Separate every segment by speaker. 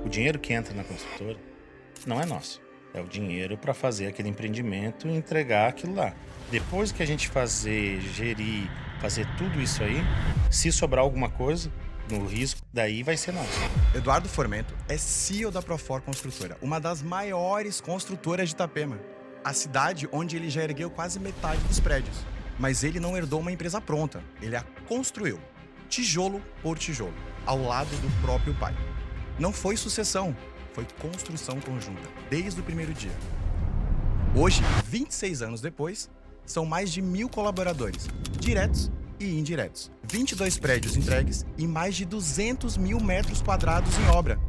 Speaker 1: O dinheiro que entra na construtora não é nosso. É o dinheiro para fazer aquele empreendimento e entregar aquilo lá. Depois que a gente fazer, gerir, fazer tudo isso aí, se sobrar alguma coisa no risco, daí vai ser nosso.
Speaker 2: Eduardo Formento é CEO da Profor Construtora, uma das maiores construtoras de Itapema. A cidade onde ele já ergueu quase metade dos prédios. Mas ele não herdou uma empresa pronta, ele a construiu, tijolo por tijolo, ao lado do próprio pai. Não foi sucessão, foi construção conjunta, desde o primeiro dia. Hoje, 26 anos depois, são mais de 1.000 colaboradores, diretos e indiretos. 22 prédios entregues e mais de 200 mil metros quadrados em obra.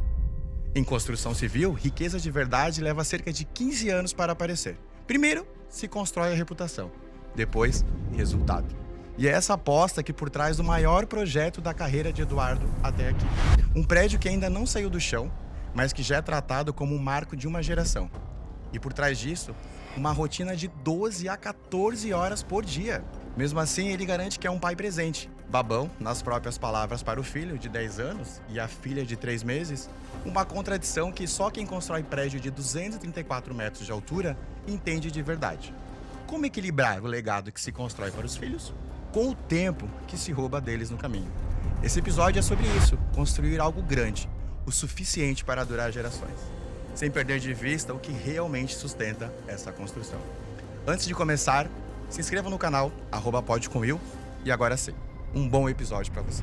Speaker 2: Em construção civil, riqueza de verdade leva cerca de 15 anos para aparecer. Primeiro, se constrói a reputação. Depois, resultado. E é essa aposta que por trás do maior projeto da carreira de Eduardo até aqui. Um prédio que ainda não saiu do chão, mas que já é tratado como um marco de uma geração. E por trás disso, uma rotina de 12 a 14 horas por dia. Mesmo assim, ele garante que é um pai presente. Babão, nas próprias palavras para o filho de 10 anos e a filha de 3 meses, uma contradição que só quem constrói prédio de 234 metros de altura entende de verdade. Como equilibrar o legado que se constrói para os filhos com o tempo que se rouba deles no caminho? Esse episódio é sobre isso, construir algo grande, o suficiente para durar gerações, sem perder de vista o que realmente sustenta essa construção. Antes de começar, se inscreva no canal, @podcomwill, e agora sim, um bom episódio para você.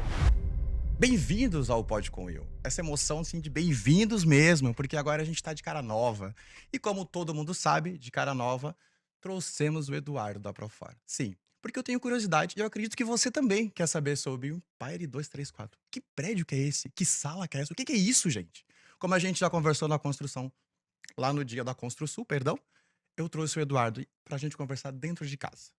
Speaker 2: Bem-vindos ao Pod com Will. Essa emoção, assim, de bem-vindos mesmo, porque agora a gente tá de cara nova. E como todo mundo sabe, de cara nova, trouxemos o Eduardo da Profor. Sim, porque eu tenho curiosidade e eu acredito que você também quer saber sobre o Empire 234. Que prédio que é esse? Que sala que é essa? O que é isso, gente? Como a gente já conversou na construção, lá no dia da Construsul, perdão, eu trouxe o Eduardo pra gente conversar dentro de casa.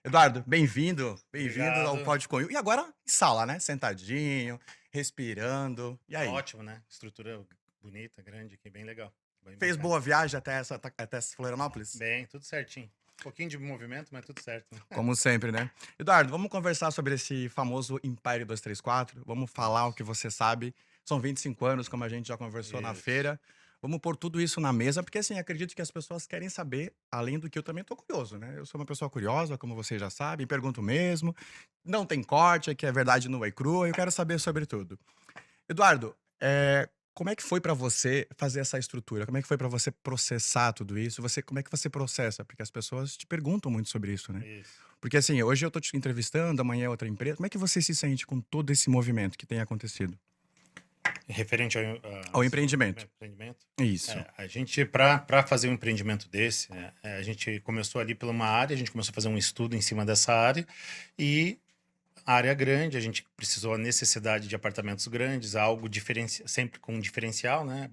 Speaker 2: Eduardo, bem-vindo ao
Speaker 1: Obrigado.
Speaker 2: Pod com Will. E agora em sala, né? Sentadinho, respirando. E aí?
Speaker 1: Ótimo, né? Estrutura bonita, grande aqui, bem legal. Bem
Speaker 2: Fez
Speaker 1: bacana.
Speaker 2: boa viagem até Florianópolis?
Speaker 1: Bem, tudo certinho. Um pouquinho de movimento, mas tudo certo.
Speaker 2: Como sempre, né? Eduardo, vamos conversar sobre esse famoso Empire 234. Vamos falar o que você sabe. São 25 anos, como a gente já conversou na
Speaker 1: Isso.
Speaker 2: feira. Vamos pôr tudo isso na mesa, porque assim, acredito que as pessoas querem saber, além do que eu também tô curioso, né? Eu sou uma pessoa curiosa, como vocês já sabem, pergunto mesmo. Não tem corte, aqui é verdade nua e crua, eu quero saber sobre tudo. Eduardo, como é que foi pra você fazer essa estrutura? Como é que foi pra você processar tudo isso? Como é que você processa? Porque as pessoas te perguntam muito sobre isso, né?
Speaker 1: Isso.
Speaker 2: Porque assim, hoje eu tô te entrevistando, amanhã é outra empresa. Como é que você se sente com todo esse movimento que tem acontecido?
Speaker 1: Referente ao,
Speaker 2: Ao
Speaker 1: seu
Speaker 2: empreendimento.
Speaker 1: empreendimento,
Speaker 2: Isso.
Speaker 1: a gente, para fazer um empreendimento desse, a gente começou ali por uma área, a gente começou a fazer um estudo em cima dessa área e a área grande, a gente precisou a necessidade de apartamentos grandes, algo sempre com diferencial, né?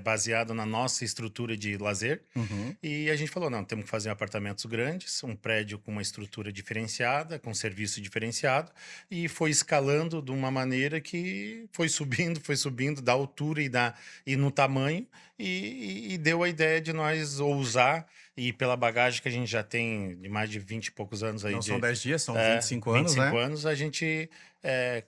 Speaker 1: Baseado na nossa estrutura de lazer.
Speaker 2: Uhum.
Speaker 1: E a gente falou, não, temos que fazer apartamentos grandes, um prédio com uma estrutura diferenciada, com serviço diferenciado, e foi escalando de uma maneira que foi subindo da altura e no tamanho, e deu a ideia de nós ousar, e pela bagagem que a gente já tem de mais de 20 e poucos anos aí
Speaker 2: Não são
Speaker 1: de
Speaker 2: 10 dias, são 25 anos,
Speaker 1: 25
Speaker 2: né?
Speaker 1: anos, a gente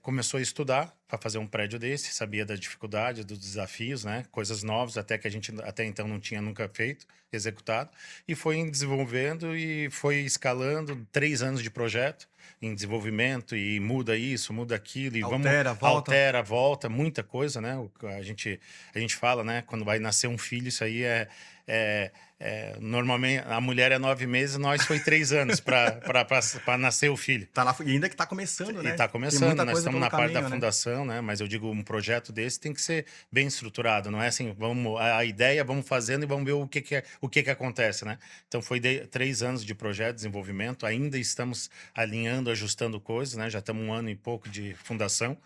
Speaker 1: começou a estudar para fazer um prédio desse, sabia da dificuldade, dos desafios, né? Coisas novas, até que a gente até então não tinha nunca feito, executado, e foi desenvolvendo e foi escalando 3 anos de projeto em desenvolvimento e muda isso, muda aquilo, e vamos
Speaker 2: Altera, volta.
Speaker 1: altera, volta, muita coisa, né? A gente fala, né? Quando vai nascer um filho, isso aí normalmente a mulher é 9 meses, nós foi 3 anos para nascer o filho.
Speaker 2: E ainda que tá começando,
Speaker 1: E
Speaker 2: né?
Speaker 1: está
Speaker 2: Tem
Speaker 1: começando,
Speaker 2: muita
Speaker 1: nós
Speaker 2: coisa
Speaker 1: estamos
Speaker 2: pelo
Speaker 1: na parte da
Speaker 2: caminho, né?
Speaker 1: fundação, né? Mas eu digo, um projeto desse tem que ser bem estruturado, não é assim, a ideia, vamos fazendo e vamos ver o que acontece, né? Então foi 3 anos de projeto, desenvolvimento, ainda estamos alinhando, ajustando coisas, né? Já estamos 1 ano e pouco de fundação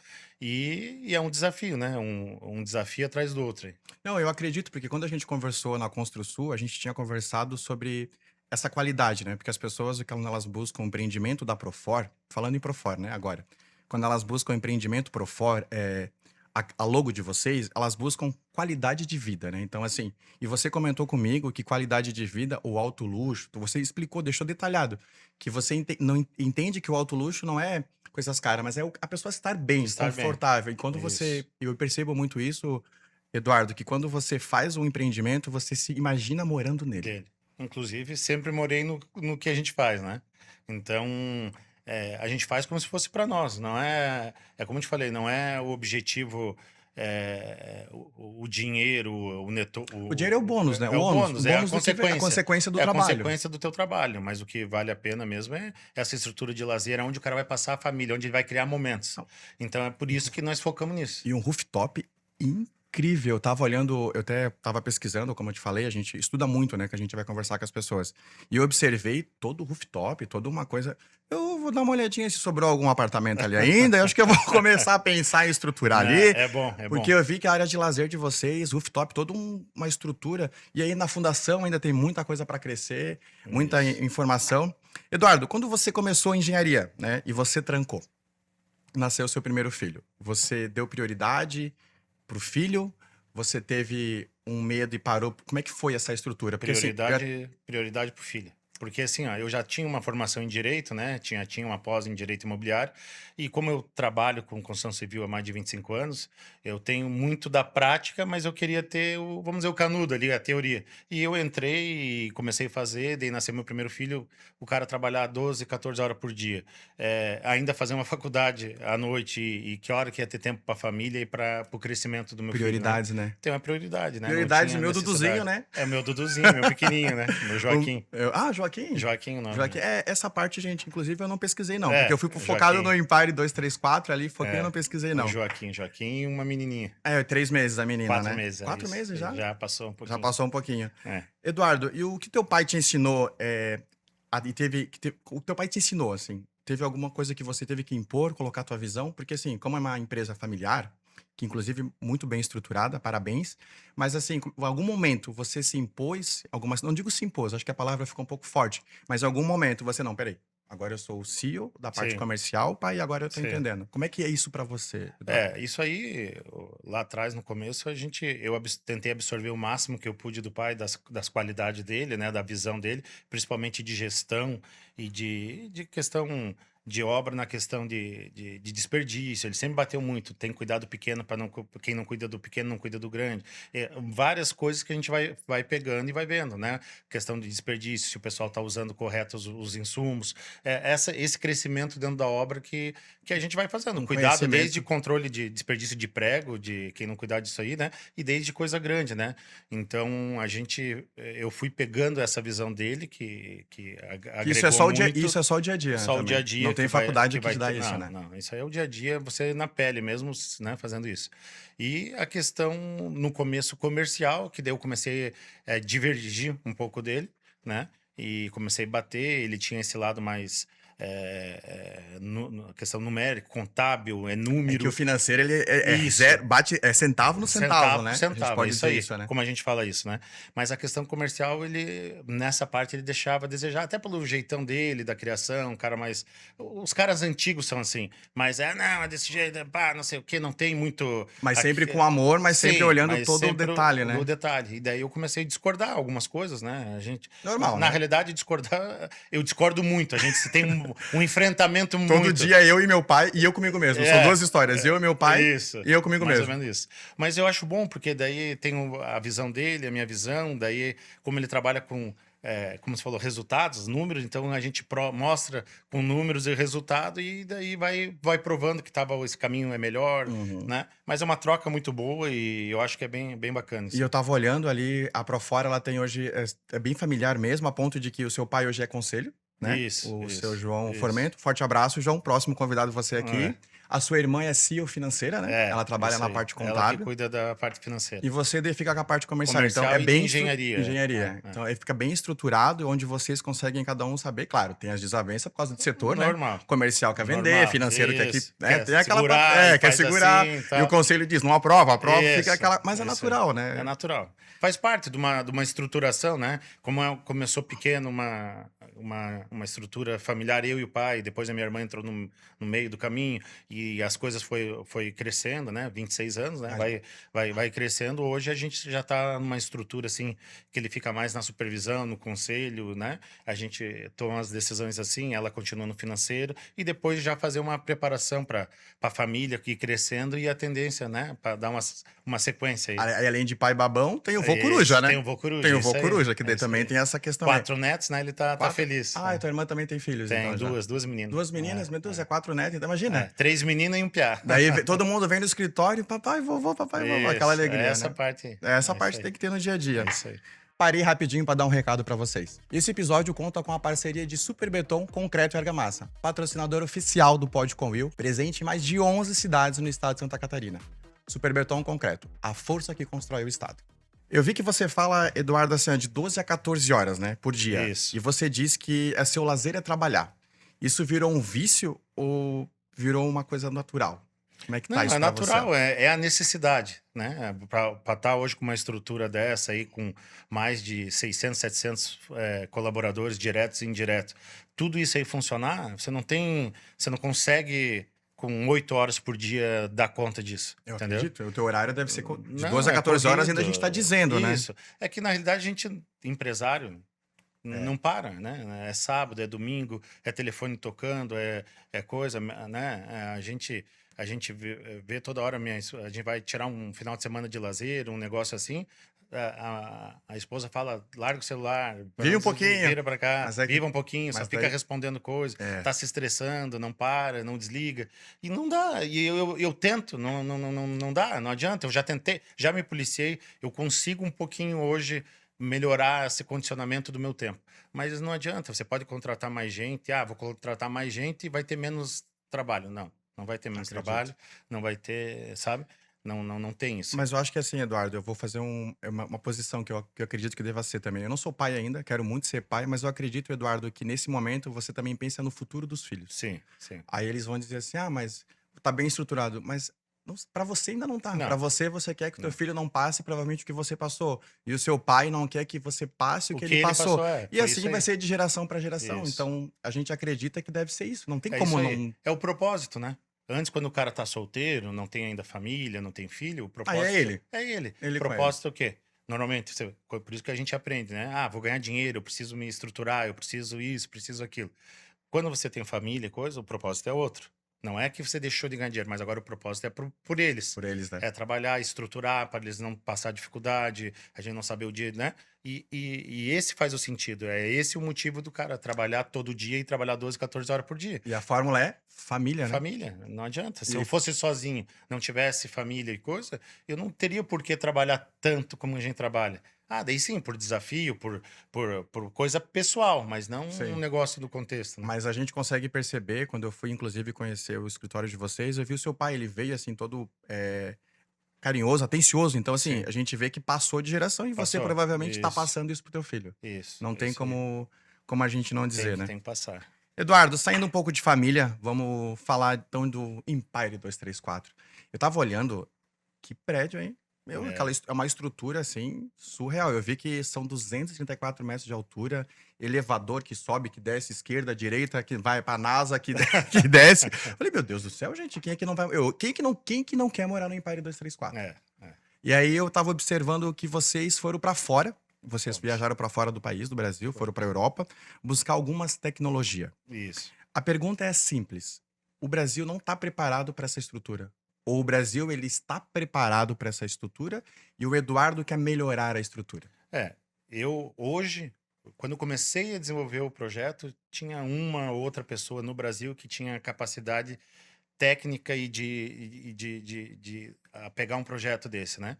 Speaker 1: e é um desafio, né? Um desafio atrás do outro. Aí.
Speaker 2: Não, eu acredito, porque quando a gente conversou na Construsul, a gente tinha conversado sobre essa qualidade, né? Porque as pessoas, quando elas buscam o empreendimento da Profor, falando em Profor, né, agora, quando elas buscam o empreendimento Profor, a logo de vocês, elas buscam qualidade de vida, né? Então, assim, e você comentou comigo que qualidade de vida, o alto luxo, você explicou, deixou detalhado, que você não entende que o alto luxo não é coisas caras, mas é a pessoa estar bem,
Speaker 1: Estar bem.
Speaker 2: confortável. E quando
Speaker 1: Isso.
Speaker 2: eu percebo muito isso Eduardo, que quando você faz um empreendimento, você se imagina morando nele.
Speaker 1: Dele. Inclusive, sempre morei no que a gente faz, né? Então, a gente faz como se fosse para nós. Não é, como eu te falei, não é o objetivo, o dinheiro, o neto,
Speaker 2: O dinheiro é o bônus, né?
Speaker 1: é o bônus, é a
Speaker 2: do que vem- a
Speaker 1: consequência.
Speaker 2: consequência do
Speaker 1: É a
Speaker 2: trabalho.
Speaker 1: consequência do teu trabalho, mas o que vale a pena mesmo é essa estrutura de lazer, onde o cara vai passar a família, onde ele vai criar momentos.
Speaker 2: Não.
Speaker 1: Então é por isso que nós focamos nisso.
Speaker 2: E um rooftop incrível. Eu tava olhando, eu até tava pesquisando, como eu te falei, a gente estuda muito, né? Que a gente vai conversar com as pessoas. E eu observei todo o rooftop, toda uma coisa. Eu vou dar uma olhadinha se sobrou algum apartamento ali ainda. Eu acho que eu vou começar a pensar em estruturar ali.
Speaker 1: É bom, é
Speaker 2: Porque
Speaker 1: bom.
Speaker 2: eu vi que a área de lazer de vocês, rooftop, toda uma estrutura. E aí na fundação ainda tem muita coisa para crescer, muita
Speaker 1: Isso.
Speaker 2: informação. Eduardo, quando você começou a engenharia, né? E você trancou, nasceu seu primeiro filho. Você deu prioridade pro filho? Você teve um medo e parou? Como é que foi essa estrutura? Porque assim,
Speaker 1: Prioridade pro filho. Porque assim, ó, eu já tinha uma formação em direito, né? Tinha uma pós em direito imobiliário. E como eu trabalho com construção civil há mais de 25 anos, eu tenho muito da prática, mas eu queria ter vamos dizer, o canudo ali, a teoria. E eu entrei e comecei a fazer, daí nasceu meu primeiro filho, o cara trabalhar 12, 14 horas por dia. Ainda fazer uma faculdade à noite e que hora que ia ter tempo para a família e para o crescimento do meu filho, né?
Speaker 2: prioridades, né?
Speaker 1: Tem uma prioridade, né? Não
Speaker 2: Prioridades,
Speaker 1: tinha
Speaker 2: meu
Speaker 1: necessidade.
Speaker 2: Duduzinho, né?
Speaker 1: É meu Duduzinho, meu pequenininho, né? Meu Joaquim.
Speaker 2: Joaquim?
Speaker 1: Joaquim o nome.
Speaker 2: Joaquim. Essa parte, gente, inclusive eu não pesquisei, não.
Speaker 1: É,
Speaker 2: Porque eu fui focado
Speaker 1: Joaquim.
Speaker 2: no Empire 234 ali, foquei, eu
Speaker 1: É,
Speaker 2: não pesquisei,
Speaker 1: o
Speaker 2: não.
Speaker 1: Joaquim e uma menininha.
Speaker 2: 3 meses a menina,
Speaker 1: 4
Speaker 2: né?
Speaker 1: meses.
Speaker 2: 4
Speaker 1: isso.
Speaker 2: meses já?
Speaker 1: Já passou um
Speaker 2: Já
Speaker 1: pouquinho.
Speaker 2: passou um pouquinho.
Speaker 1: É.
Speaker 2: Eduardo, e o que teu pai te ensinou? O teu pai te ensinou, assim? Teve alguma coisa que você teve que impor, colocar tua visão? Porque, assim, como é uma empresa familiar, que inclusive muito bem estruturada, parabéns, mas, assim, em algum momento você se impôs, não digo se impôs, acho que a palavra ficou um pouco forte, mas em algum momento você, não, peraí, agora eu sou o CEO da parte
Speaker 1: Sim.
Speaker 2: comercial, pai, e agora eu tô
Speaker 1: Sim.
Speaker 2: entendendo. Como é que é isso pra você, Eduardo?
Speaker 1: Isso aí, lá atrás, no começo, eu tentei absorver o máximo que eu pude do pai, das qualidades dele, né, da visão dele, principalmente de gestão e de questão de obra, na questão de desperdício. Ele sempre bateu muito, tem cuidado pequeno, para quem não cuida do pequeno não cuida do grande. Várias coisas que a gente vai pegando e vai vendo, né? Questão de desperdício, se o pessoal está usando correto os insumos. Esse crescimento dentro da obra que a gente vai fazendo.
Speaker 2: Um
Speaker 1: Cuidado
Speaker 2: conhecimento.
Speaker 1: desde controle de desperdício de prego, de quem não cuidar disso aí, né? E desde coisa grande, né? Então, eu fui pegando essa visão dele, que agregou
Speaker 2: Isso é só
Speaker 1: muito.
Speaker 2: isso é só o dia a dia,
Speaker 1: Só o
Speaker 2: também.
Speaker 1: dia a dia.
Speaker 2: Não tem
Speaker 1: que vai-
Speaker 2: faculdade que
Speaker 1: vai
Speaker 2: te dá
Speaker 1: ter-
Speaker 2: isso,
Speaker 1: não,
Speaker 2: né?
Speaker 1: Não, isso aí é o dia a dia, você na pele mesmo, né, fazendo isso. E a questão, no começo, comercial, que daí eu comecei a divergir um pouco dele, né? E comecei a bater, ele tinha esse lado mais... questão numérica, contábil,
Speaker 2: É que
Speaker 1: número.
Speaker 2: o financeiro, ele é
Speaker 1: Isso.
Speaker 2: zero, centavo no centavo, né? A gente
Speaker 1: Centavo,
Speaker 2: pode
Speaker 1: isso
Speaker 2: dizer
Speaker 1: aí,
Speaker 2: isso, né?
Speaker 1: como a gente fala isso, né? Mas a questão comercial, nessa parte, ele deixava a desejar, até pelo jeitão dele, da criação, um cara mais... Os caras antigos são assim, mas não, é desse jeito, pá, não sei o quê, não tem muito...
Speaker 2: Mas sempre com amor, mas sempre
Speaker 1: Sim,
Speaker 2: olhando
Speaker 1: mas
Speaker 2: todo o
Speaker 1: sempre
Speaker 2: detalhe, né?
Speaker 1: O detalhe. E daí eu comecei a discordar algumas coisas, né?
Speaker 2: Normal,
Speaker 1: na
Speaker 2: né?
Speaker 1: realidade, discordar, eu discordo muito. A gente se tem um enfrentamento
Speaker 2: Todo
Speaker 1: muito...
Speaker 2: dia eu e meu pai e eu comigo mesmo. São duas histórias. Eu e meu pai
Speaker 1: Isso,
Speaker 2: e eu comigo
Speaker 1: mais
Speaker 2: mesmo.
Speaker 1: ou menos isso. Mas eu acho bom, porque daí tem a visão dele, a minha visão, daí como ele trabalha com, como você falou, resultados, números, então a gente mostra com números e resultado e daí vai provando que esse caminho é melhor,
Speaker 2: Uhum.
Speaker 1: né? Mas é uma troca muito boa e eu acho que é bem, bem bacana isso.
Speaker 2: E eu tava olhando ali, a Profora, ela tem hoje, é bem familiar mesmo, a ponto de que o seu pai hoje é conselho, né?
Speaker 1: Isso,
Speaker 2: Seu João
Speaker 1: isso.
Speaker 2: Formento. Forte abraço, João. Próximo convidado você aqui. A sua irmã é CEO financeira, né? Ela trabalha
Speaker 1: isso
Speaker 2: na
Speaker 1: aí.
Speaker 2: parte
Speaker 1: Ela que
Speaker 2: contábil.
Speaker 1: cuida da parte financeira.
Speaker 2: E você daí fica com a parte comercial.
Speaker 1: Comercial
Speaker 2: Então, é
Speaker 1: e
Speaker 2: bem
Speaker 1: de engenharia.
Speaker 2: engenharia. Então, ele fica bem estruturado, onde vocês conseguem cada um saber. Claro, tem as desavenças por causa do setor,
Speaker 1: Normal.
Speaker 2: né? Comercial quer vender,
Speaker 1: Normal,
Speaker 2: financeiro quer
Speaker 1: isso.
Speaker 2: que... tem aquela...
Speaker 1: segurar,
Speaker 2: quer
Speaker 1: faz
Speaker 2: segurar.
Speaker 1: assim,
Speaker 2: e
Speaker 1: tal.
Speaker 2: o conselho diz, não aprova, fica
Speaker 1: Isso,
Speaker 2: aquela... Mas é
Speaker 1: isso
Speaker 2: natural,
Speaker 1: aí.
Speaker 2: né?
Speaker 1: É natural. Faz parte de uma estruturação, né? Como começou pequeno, uma estrutura familiar, eu e o pai, depois a minha irmã entrou no meio do caminho, e as coisas foi crescendo, né? 26 anos, né? Vai crescendo. Hoje a gente já está numa estrutura, assim, que ele fica mais na supervisão, no conselho, né? A gente toma as decisões assim, ela continua no financeiro, e depois já fazer uma preparação para a família ir crescendo e a tendência, né? Para dar uma sequência aí.
Speaker 2: Aí, além de pai babão, tem o vô coruja, né?
Speaker 1: Tem o vô coruja.
Speaker 2: Tem o vô
Speaker 1: isso aí,
Speaker 2: coruja, que daí
Speaker 1: isso
Speaker 2: também
Speaker 1: aí.
Speaker 2: tem essa questão aí.
Speaker 1: 4 netos, né? Ele tá
Speaker 2: Quatro?
Speaker 1: feliz.
Speaker 2: Ah, e
Speaker 1: né?
Speaker 2: tua irmã também tem filhos,
Speaker 1: Tem
Speaker 2: então, já.
Speaker 1: duas meninas.
Speaker 2: Duas meninas, meu Deus, é 4 netos, então imagina.
Speaker 1: 3 meninas e um piá.
Speaker 2: Daí todo mundo vem no escritório, papai, vovô, aquela
Speaker 1: Isso,
Speaker 2: alegria,
Speaker 1: essa
Speaker 2: né?
Speaker 1: parte aí.
Speaker 2: Essa
Speaker 1: É
Speaker 2: parte
Speaker 1: isso
Speaker 2: tem
Speaker 1: aí.
Speaker 2: que ter no dia a dia.
Speaker 1: É isso aí.
Speaker 2: Parei rapidinho para dar um recado para vocês. Esse episódio conta com a parceria de Super Beton, Concreto e Argamassa, patrocinador oficial do Pod com Will, presente em mais de 11 cidades no estado de Santa Catarina. Super Beton Concreto, a força que constrói o estado. Eu vi que você fala, Eduardo, assim, de 12 a 14 horas, né, por dia.
Speaker 1: Isso.
Speaker 2: E você diz que seu lazer é trabalhar. Isso virou um vício ou virou uma coisa natural? Como é que tá
Speaker 1: Não,
Speaker 2: isso
Speaker 1: é
Speaker 2: pra
Speaker 1: natural,
Speaker 2: você?
Speaker 1: é a necessidade, né? Para estar hoje com uma estrutura dessa aí, com mais de 600, 700 colaboradores diretos e indiretos, tudo isso aí funcionar, você não consegue com 8 horas por dia dar conta disso,
Speaker 2: Eu
Speaker 1: entendeu?
Speaker 2: acredito. O teu horário deve ser de
Speaker 1: Não,
Speaker 2: 12 a 14 horas, ainda a gente
Speaker 1: corrido.
Speaker 2: tá dizendo, né?
Speaker 1: Isso. É que na realidade a gente, empresário,
Speaker 2: É.
Speaker 1: não para, né? É sábado, é domingo, é telefone tocando, é coisa, né? A gente vê toda hora, a gente vai tirar um final de semana de lazer, um negócio assim. A esposa fala, larga o celular,
Speaker 2: Vive um pouquinho.
Speaker 1: vira pra cá,
Speaker 2: Mas é que-
Speaker 1: viva um pouquinho, só
Speaker 2: mas
Speaker 1: fica
Speaker 2: daí-
Speaker 1: respondendo coisa,
Speaker 2: É.
Speaker 1: tá se estressando, não para, não desliga. E não dá. E eu tento, não dá, não adianta. Eu já tentei, já me policiei, eu consigo um pouquinho hoje melhorar esse condicionamento do meu tempo. Mas não adianta, você pode contratar mais gente, vou contratar mais gente e vai ter menos trabalho. Não vai ter menos
Speaker 2: Acredito.
Speaker 1: trabalho, não vai ter, sabe? Não tem isso.
Speaker 2: Mas eu acho que assim, Eduardo, eu vou fazer uma posição que eu acredito que deva ser também. Eu não sou pai ainda, quero muito ser pai, mas eu acredito, Eduardo, que nesse momento você também pensa no futuro dos filhos.
Speaker 1: Sim, sim.
Speaker 2: Aí eles vão dizer assim, mas tá bem estruturado. Mas para você ainda não tá.
Speaker 1: Não.
Speaker 2: Para você quer que o teu
Speaker 1: Não.
Speaker 2: filho não passe provavelmente o que você passou. E o seu pai não quer que você passe o que ele passou. E
Speaker 1: foi
Speaker 2: assim
Speaker 1: isso
Speaker 2: vai
Speaker 1: aí.
Speaker 2: ser de geração para geração.
Speaker 1: Isso.
Speaker 2: Então a gente acredita que deve ser isso. Não tem
Speaker 1: É
Speaker 2: como
Speaker 1: isso aí.
Speaker 2: não.
Speaker 1: É o propósito, né? Antes, quando o cara tá solteiro, não tem ainda família, não tem filho, o propósito
Speaker 2: é ele.
Speaker 1: É ele.
Speaker 2: Ele
Speaker 1: O
Speaker 2: com
Speaker 1: propósito é o quê? Normalmente, por isso que a gente aprende, né? Vou ganhar dinheiro, eu preciso me estruturar, eu preciso isso, preciso aquilo. Quando você tem família e coisa, o propósito é outro. Não é que você deixou de ganhar dinheiro, mas agora o propósito é por eles.
Speaker 2: Por eles, né?
Speaker 1: É trabalhar, estruturar, para eles não passar dificuldade, a gente não saber o dia, né? E esse faz o sentido. É esse o motivo do cara trabalhar todo dia e trabalhar 12, 14 horas por dia.
Speaker 2: E a fórmula é família, né?
Speaker 1: Família, não adianta. Se
Speaker 2: E-
Speaker 1: eu fosse sozinho, não tivesse família e coisa, eu não teria por que trabalhar tanto como a gente trabalha. Daí sim, por desafio, por coisa pessoal, mas não
Speaker 2: Sim.
Speaker 1: um negócio do contexto. Né?
Speaker 2: Mas a gente consegue perceber, quando eu fui, inclusive, conhecer o escritório de vocês, eu vi o seu pai, ele veio, assim, todo carinhoso, atencioso. Então, assim,
Speaker 1: Sim.
Speaker 2: a gente vê que passou de geração e você
Speaker 1: Passou,
Speaker 2: provavelmente tá
Speaker 1: isso.
Speaker 2: passando isso pro teu filho.
Speaker 1: Isso.
Speaker 2: Não tem
Speaker 1: isso aí.
Speaker 2: como a gente não dizer, né?
Speaker 1: Tem que passar.
Speaker 2: Eduardo, saindo um pouco de família, vamos falar então do Empire 234. Eu tava olhando, que prédio, hein? Meu,
Speaker 1: É.
Speaker 2: é uma estrutura, assim, surreal. Eu vi que são 234 metros de altura, elevador que sobe, que desce, esquerda, direita, que vai pra NASA, que, que desce. Falei, meu Deus do céu, gente, quem é que não vai... quem que não quer morar no Empire 234?
Speaker 1: É.
Speaker 2: E aí eu tava observando que vocês foram pra fora, vocês
Speaker 1: Fomos.
Speaker 2: viajaram pra fora do país, do Brasil, foram pra Europa, buscar algumas tecnologias.
Speaker 1: Isso.
Speaker 2: A pergunta é simples. O Brasil não está preparado para essa estrutura? Ou o Brasil ele está preparado para essa estrutura e o Eduardo quer melhorar a estrutura?
Speaker 1: Eu hoje, quando eu comecei a desenvolver o projeto, tinha uma ou outra pessoa no Brasil que tinha capacidade técnica e de pegar um projeto desse, né?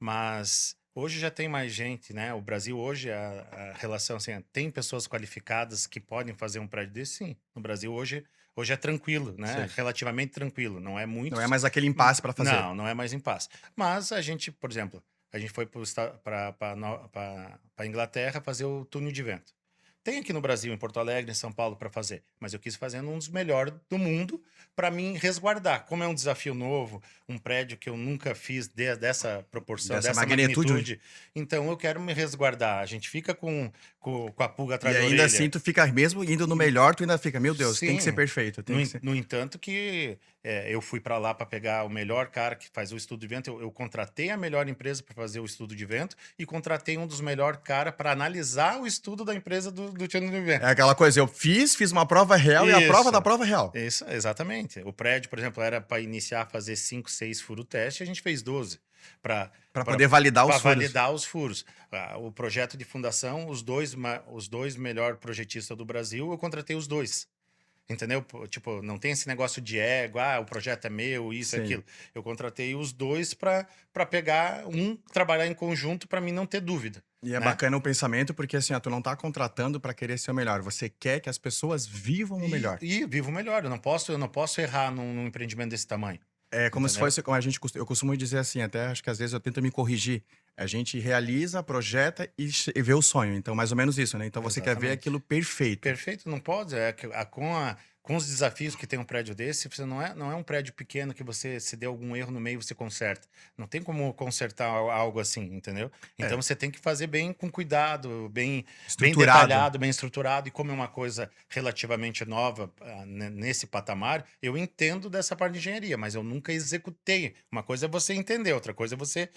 Speaker 1: Mas hoje já tem mais gente, né? O Brasil hoje, a relação assim, tem pessoas qualificadas que podem fazer um prédio desse, sim. No Brasil hoje é tranquilo, né?
Speaker 2: Sim.
Speaker 1: Relativamente tranquilo, não é muito.
Speaker 2: Não é mais aquele impasse para fazer.
Speaker 1: Não é mais impasse. Mas a gente, por exemplo, a gente foi para a Inglaterra fazer o túnel de vento. Tem aqui no Brasil, em Porto Alegre, em São Paulo, para fazer. Mas eu quis fazer num dos melhores do mundo para mim resguardar. Como é um desafio novo, um prédio que eu nunca fiz dessa proporção,
Speaker 2: Dessa
Speaker 1: dessa
Speaker 2: magnitude.
Speaker 1: magnitude, então eu quero me resguardar. A gente fica com a pulga
Speaker 2: E
Speaker 1: atrás da
Speaker 2: ainda
Speaker 1: orelha.
Speaker 2: assim, tu fica, mesmo indo no melhor, tu ainda fica, meu Deus, tem que ser
Speaker 1: Sim.
Speaker 2: perfeito, tem que ser.
Speaker 1: No entanto, que eu fui para lá para pegar o melhor cara que faz o estudo de vento. Eu contratei a melhor empresa para fazer o estudo de vento e contratei um dos melhores caras para analisar o estudo da empresa do túnel de vento.
Speaker 2: É aquela coisa, eu fiz uma prova real e a prova
Speaker 1: Isso.
Speaker 2: da prova real.
Speaker 1: Isso, exatamente. O prédio, por exemplo, era para iniciar a fazer 5, 6 furo teste, a gente fez 12
Speaker 2: Pra poder validar os
Speaker 1: para
Speaker 2: furos.
Speaker 1: validar os furos. O projeto de fundação, os dois melhores projetistas do Brasil, eu contratei os dois. Entendeu? Tipo, não tem esse negócio de ego, o projeto é meu, isso,
Speaker 2: Sim.
Speaker 1: aquilo. Eu contratei os dois para pegar trabalhar em conjunto para mim não ter dúvida.
Speaker 2: E é
Speaker 1: né?
Speaker 2: bacana o pensamento, porque assim, ó, tu não tá contratando pra querer ser o melhor, você quer que as pessoas vivam o melhor.
Speaker 1: E vivo melhor. Eu não posso errar num empreendimento desse tamanho.
Speaker 2: É como se
Speaker 1: Entendeu?
Speaker 2: fosse, como eu costumo dizer assim, até acho que às vezes eu tento me corrigir. A gente realiza, projeta e vê o sonho. Então, mais ou menos isso, né? Então você quer ver
Speaker 1: Exatamente.
Speaker 2: aquilo perfeito.
Speaker 1: Perfeito, não pode. Com os desafios que tem um prédio desse, você não é um prédio pequeno que você, se der algum erro no meio, você conserta. Não tem como consertar algo assim, entendeu? Então você tem que fazer bem com cuidado, bem
Speaker 2: Estruturado.
Speaker 1: detalhado, bem estruturado. E como é uma coisa relativamente nova nesse patamar, eu entendo dessa parte de engenharia, mas eu nunca executei. Uma coisa é você entender, outra coisa é você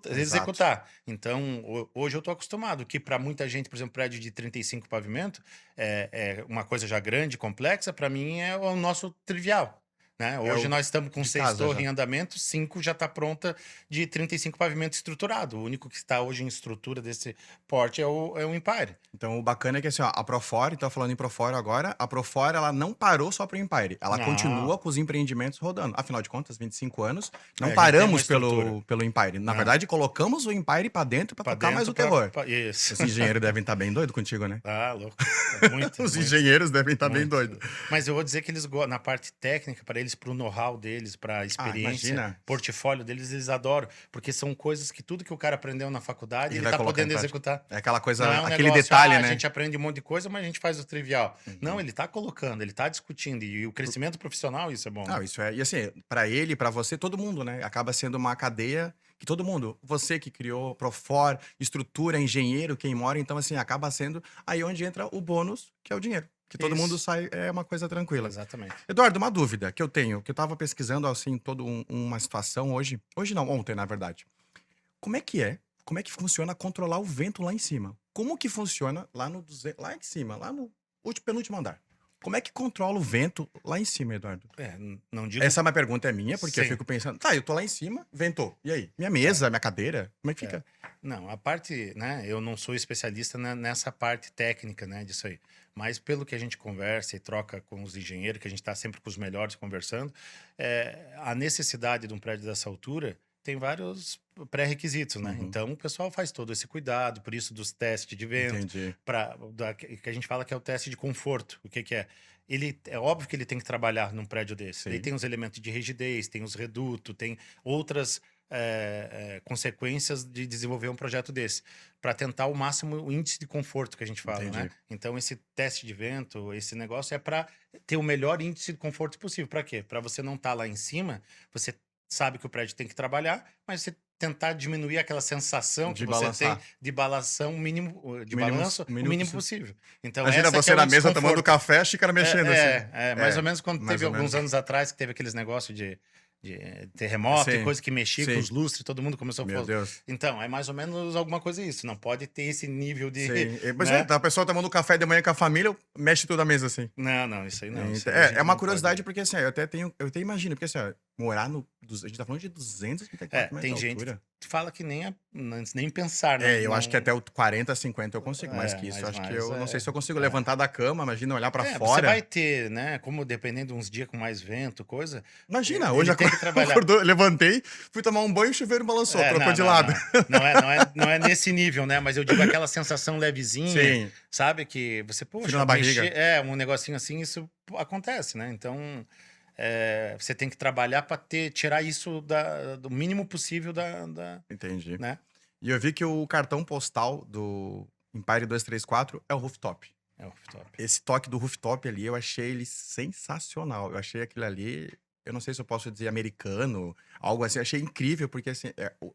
Speaker 1: executar. Então, hoje eu estou acostumado que para muita gente, por exemplo, prédio de 35 pavimento, é uma coisa já grande, complexa, para mim é o nosso trivial. Né? Hoje nós estamos com
Speaker 2: de
Speaker 1: 6
Speaker 2: casa
Speaker 1: torres
Speaker 2: já.
Speaker 1: em andamento, 5 já está pronta de 35 pavimento estruturado. O único que está hoje em estrutura desse porte é o Empire.
Speaker 2: Então, o bacana é que assim, ó, a Profor, então falando em Profor agora, a Profor, ela não parou só pro Empire. Ela
Speaker 1: Não.
Speaker 2: continua com os empreendimentos rodando. Afinal de contas, 25 anos,
Speaker 1: A
Speaker 2: não
Speaker 1: gente tem uma
Speaker 2: paramos
Speaker 1: estrutura.
Speaker 2: pelo Empire. Na
Speaker 1: Não.
Speaker 2: verdade, colocamos o Empire pra dentro pra
Speaker 1: Pra
Speaker 2: tocar mais
Speaker 1: dentro,
Speaker 2: o terror.
Speaker 1: Isso.
Speaker 2: Os engenheiros devem estar bem doidos contigo, né?
Speaker 1: Ah, louco. Muito.
Speaker 2: Os
Speaker 1: muito.
Speaker 2: engenheiros devem estar bem
Speaker 1: Muito.
Speaker 2: doidos.
Speaker 1: Mas eu vou dizer que eles na parte técnica, para eles, para o know-how deles, para a experiência,
Speaker 2: imagina.
Speaker 1: portfólio deles, eles adoram. Porque são coisas que tudo que o cara aprendeu na faculdade, ele
Speaker 2: vai
Speaker 1: tá
Speaker 2: colocar em
Speaker 1: podendo
Speaker 2: prática.
Speaker 1: executar.
Speaker 2: É aquela coisa,
Speaker 1: Não é um
Speaker 2: aquele
Speaker 1: negócio,
Speaker 2: detalhe,
Speaker 1: a
Speaker 2: né?
Speaker 1: gente aprende um monte de coisa, mas a gente faz o trivial. Não, ele tá colocando, ele tá discutindo. E o crescimento profissional, isso é bom.
Speaker 2: Não, isso é. E assim, pra ele, pra você, todo mundo, né? Acaba sendo uma cadeia que todo mundo, você que criou Profor, estrutura, engenheiro, quem mora, então assim, acaba sendo aí onde entra o bônus, que é o dinheiro. Que todo mundo
Speaker 1: Isso.
Speaker 2: sai, é uma coisa tranquila.
Speaker 1: Exatamente.
Speaker 2: Eduardo, uma dúvida que eu tenho, que eu tava pesquisando assim, toda uma situação hoje. Hoje não, ontem, na verdade. Como é que funciona controlar o vento lá em cima? Como que funciona lá lá em cima, lá no penúltimo andar? Como é que controla o vento lá em cima, Eduardo?
Speaker 1: Não digo.
Speaker 2: Essa é uma pergunta minha, porque eu
Speaker 1: Sim.
Speaker 2: fico pensando, tá, eu tô lá em cima, ventou. E aí? Minha mesa, minha cadeira, como é que fica?
Speaker 1: Não, a parte, né? Eu não sou especialista nessa parte técnica, né, disso aí. Mas pelo que a gente conversa e troca com os engenheiros, que a gente está sempre com os melhores conversando, a necessidade de um prédio dessa altura tem vários pré-requisitos, né?
Speaker 2: Uhum.
Speaker 1: Então o pessoal faz todo esse cuidado, por isso dos testes de vento,
Speaker 2: Entendi.
Speaker 1: que a gente fala que é o teste de conforto. O que é? Ele é óbvio que ele tem que trabalhar num prédio desse.
Speaker 2: Sim.
Speaker 1: Ele tem os elementos de rigidez, tem os redutos, tem outras consequências de desenvolver um projeto desse, para tentar o máximo o índice de conforto que a gente fala,
Speaker 2: Entendi.
Speaker 1: né? Então esse teste de vento, esse negócio é para ter o melhor índice de conforto possível. Para quê? Para você não estar lá em cima, você sabe que o prédio tem que trabalhar, mas você tentar diminuir aquela sensação
Speaker 2: De
Speaker 1: que você
Speaker 2: balançar.
Speaker 1: tem de balanção mínimo, de
Speaker 2: Mínimo-
Speaker 1: balanço,
Speaker 2: mínimo
Speaker 1: o mínimo
Speaker 2: possível.
Speaker 1: possível. Então,
Speaker 2: Imagina
Speaker 1: essa que
Speaker 2: você
Speaker 1: é o
Speaker 2: na mesa tomando
Speaker 1: desconforto.
Speaker 2: café, a xícara mexendo assim.
Speaker 1: Mais ou menos quando
Speaker 2: mais
Speaker 1: teve
Speaker 2: ou
Speaker 1: alguns
Speaker 2: menos.
Speaker 1: anos atrás que teve aqueles negócios de terremoto e
Speaker 2: Sim,
Speaker 1: coisa que mexia com
Speaker 2: sim.
Speaker 1: os lustres, todo mundo começou a
Speaker 2: Meu
Speaker 1: falar.
Speaker 2: Deus.
Speaker 1: Então, é mais ou menos alguma coisa isso. Não pode ter esse nível de.
Speaker 2: Sim. Mas
Speaker 1: né?
Speaker 2: a pessoa tomando café de manhã com a família, mexe tudo a mesa assim.
Speaker 1: Não, isso aí não. Isso aí a
Speaker 2: É,
Speaker 1: gente
Speaker 2: é uma
Speaker 1: não
Speaker 2: curiosidade,
Speaker 1: pode.
Speaker 2: porque assim, eu até imagino, porque assim, ó, morar no. A gente tá falando de 234 metros
Speaker 1: Tem
Speaker 2: de
Speaker 1: gente
Speaker 2: altura.
Speaker 1: que fala que nem pensar, né?
Speaker 2: Eu acho que
Speaker 1: Não-
Speaker 2: até o 40, 50 eu consigo, mais que isso,
Speaker 1: mas
Speaker 2: eu acho que
Speaker 1: mais
Speaker 2: eu não sei se eu consigo
Speaker 1: é.
Speaker 2: levantar da cama, imagina olhar pra
Speaker 1: Você
Speaker 2: fora.
Speaker 1: vai ter, né? Como dependendo de uns dias com mais vento, coisa.
Speaker 2: Imagina,
Speaker 1: ele
Speaker 2: hoje
Speaker 1: tem que trabalhar.
Speaker 2: acordou, levantei, fui tomar um banho, o chuveiro balançou, trocou de lado.
Speaker 1: Não é nesse nível, né? Mas eu digo aquela sensação levezinha,
Speaker 2: Sim.
Speaker 1: sabe? Que você,
Speaker 2: Frio
Speaker 1: poxa,
Speaker 2: na barriga.
Speaker 1: um negocinho assim, isso acontece, né? Então, você tem que trabalhar para tirar isso do mínimo possível
Speaker 2: Entendi.
Speaker 1: né?
Speaker 2: E eu vi que o cartão postal do Empire 234 é o rooftop.
Speaker 1: É o rooftop.
Speaker 2: Esse toque do rooftop ali, eu achei ele sensacional. Eu achei aquilo ali, eu não sei se eu posso dizer americano, algo assim. Eu achei incrível, porque assim,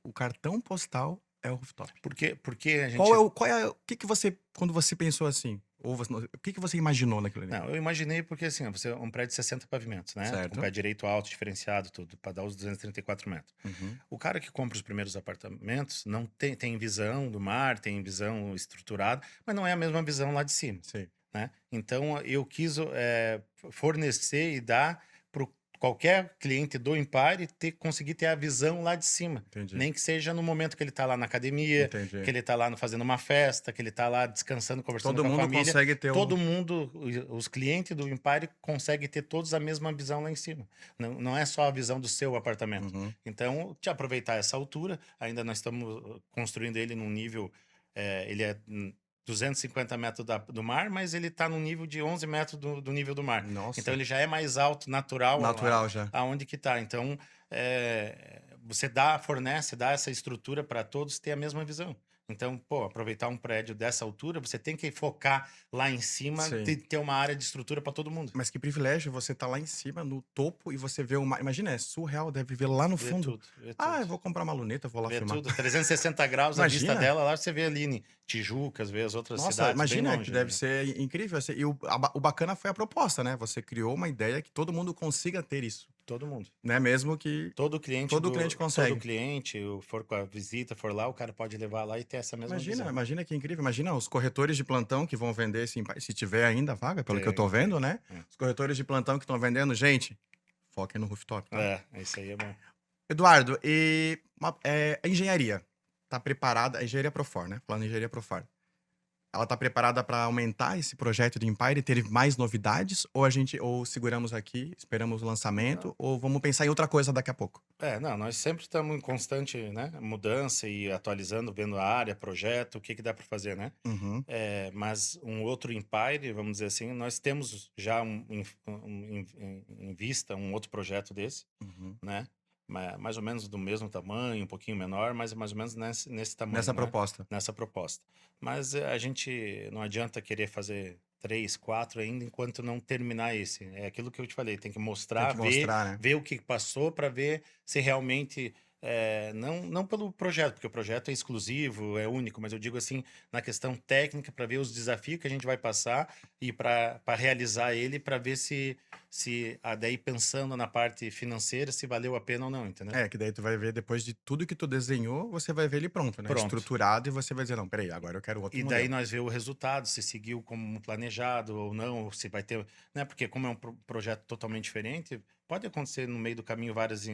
Speaker 2: o cartão postal é o rooftop.
Speaker 1: Porque a
Speaker 2: Qual
Speaker 1: gente.
Speaker 2: é o que que você, quando você pensou assim, o que que você imaginou naquilo ali?
Speaker 1: Não, eu imaginei porque assim, ó, você é um prédio de 60 pavimentos, né? Com pé
Speaker 2: Certo?
Speaker 1: direito alto, diferenciado, tudo, para dar os 234 metros.
Speaker 2: Uhum.
Speaker 1: O cara que compra os primeiros apartamentos não tem visão do mar, tem visão estruturada, mas não é a mesma visão lá de cima,
Speaker 2: Sei,
Speaker 1: né? Então eu quis fornecer e dar para qualquer cliente do Empire conseguir ter a visão lá de cima.
Speaker 2: entendi.
Speaker 1: Nem que seja no momento que ele está lá na academia, que
Speaker 2: Entendi.
Speaker 1: ele está lá fazendo uma festa, que ele está lá descansando, conversando
Speaker 2: Todo
Speaker 1: com a
Speaker 2: mundo
Speaker 1: família.
Speaker 2: consegue ter o.
Speaker 1: Todo mundo, os clientes do Empire conseguem ter todos a mesma visão lá em cima. Não é só a visão do seu apartamento.
Speaker 2: Uhum.
Speaker 1: Então, te aproveitar essa altura, ainda nós estamos construindo ele num nível, ele é 250 metros do mar, mas ele está num nível de 11 metros do nível do mar. Então,
Speaker 2: Nossa,
Speaker 1: ele já é mais alto, natural,
Speaker 2: natural já.
Speaker 1: aonde que está. Então, você fornece, dá essa estrutura para todos ter a mesma visão. Então, pô, aproveitar um prédio dessa altura, você tem que focar lá em cima,
Speaker 2: Sim.
Speaker 1: ter uma área de estrutura para todo mundo.
Speaker 2: Mas que privilégio você tá lá em cima, no topo, e você vê uma. Imagina, é surreal, deve ver lá no
Speaker 1: Vê
Speaker 2: fundo.
Speaker 1: tudo, vê
Speaker 2: Ah,
Speaker 1: tudo.
Speaker 2: eu vou comprar uma luneta, vou lá
Speaker 1: Vê
Speaker 2: filmar.
Speaker 1: tudo, 360 graus a vista
Speaker 2: Imagina.
Speaker 1: dela, lá você vê ali Tijucas, vê as outras
Speaker 2: Nossa,
Speaker 1: cidades bem
Speaker 2: imagina que
Speaker 1: longe.
Speaker 2: deve
Speaker 1: Né?
Speaker 2: ser incrível. Assim, e o bacana foi a proposta, né? Você criou uma ideia que todo mundo consiga ter isso,
Speaker 1: Todo mundo.
Speaker 2: né? Mesmo que
Speaker 1: Todo cliente
Speaker 2: todo cliente
Speaker 1: todo
Speaker 2: consegue.
Speaker 1: cliente, for com a visita, for lá, o cara pode levar lá e ter essa mesma
Speaker 2: Imagina,
Speaker 1: visão.
Speaker 2: imagina que incrível. Imagina os corretores de plantão que vão vender esse Empire, se tiver ainda vaga, pelo que eu tô
Speaker 1: Tem,
Speaker 2: vendo,
Speaker 1: tem.
Speaker 2: né? Os corretores de plantão que estão vendendo, gente, foquem no rooftop, tá?
Speaker 1: Isso aí é bom.
Speaker 2: Eduardo, e a engenharia tá preparada, a engenharia Profor, né? Falando em engenharia Profor. Ela tá preparada para aumentar esse projeto de Empire e ter mais novidades? Ou seguramos aqui, esperamos o lançamento, ou vamos pensar em outra coisa daqui a pouco?
Speaker 1: Não, nós sempre estamos em constante, né, mudança e atualizando, vendo a área, projeto, o que que dá para fazer, né?
Speaker 2: Uhum,
Speaker 1: Mas um outro Empire, vamos dizer assim, nós temos já em vista um outro projeto desse,
Speaker 2: uhum.
Speaker 1: né? Mais ou menos do mesmo tamanho, um pouquinho menor, mas mais ou menos nesse tamanho,
Speaker 2: Nessa
Speaker 1: né?
Speaker 2: proposta.
Speaker 1: Nessa proposta. Mas a gente não adianta querer fazer 3, 4 ainda enquanto não terminar esse. É aquilo que eu te falei, tem que
Speaker 2: Tem
Speaker 1: mostrar,
Speaker 2: que mostrar, né?
Speaker 1: ver o que passou para ver se realmente não pelo projeto, porque o projeto é exclusivo, é único, mas eu digo assim, na questão técnica, para ver os desafios que a gente vai passar e para realizar ele, para ver se daí pensando na parte financeira, se valeu a pena ou não, entendeu?
Speaker 2: É, que daí tu vai ver depois de tudo que tu desenhou, você vai ver ele pronto, né?
Speaker 1: Pronto.
Speaker 2: Estruturado, e você vai dizer, não, peraí, agora eu quero outro
Speaker 1: E daí
Speaker 2: modelo.
Speaker 1: nós vemos o resultado, se seguiu como planejado ou não, ou se vai ter, né? Porque como é um projeto totalmente diferente, pode acontecer no meio do caminho várias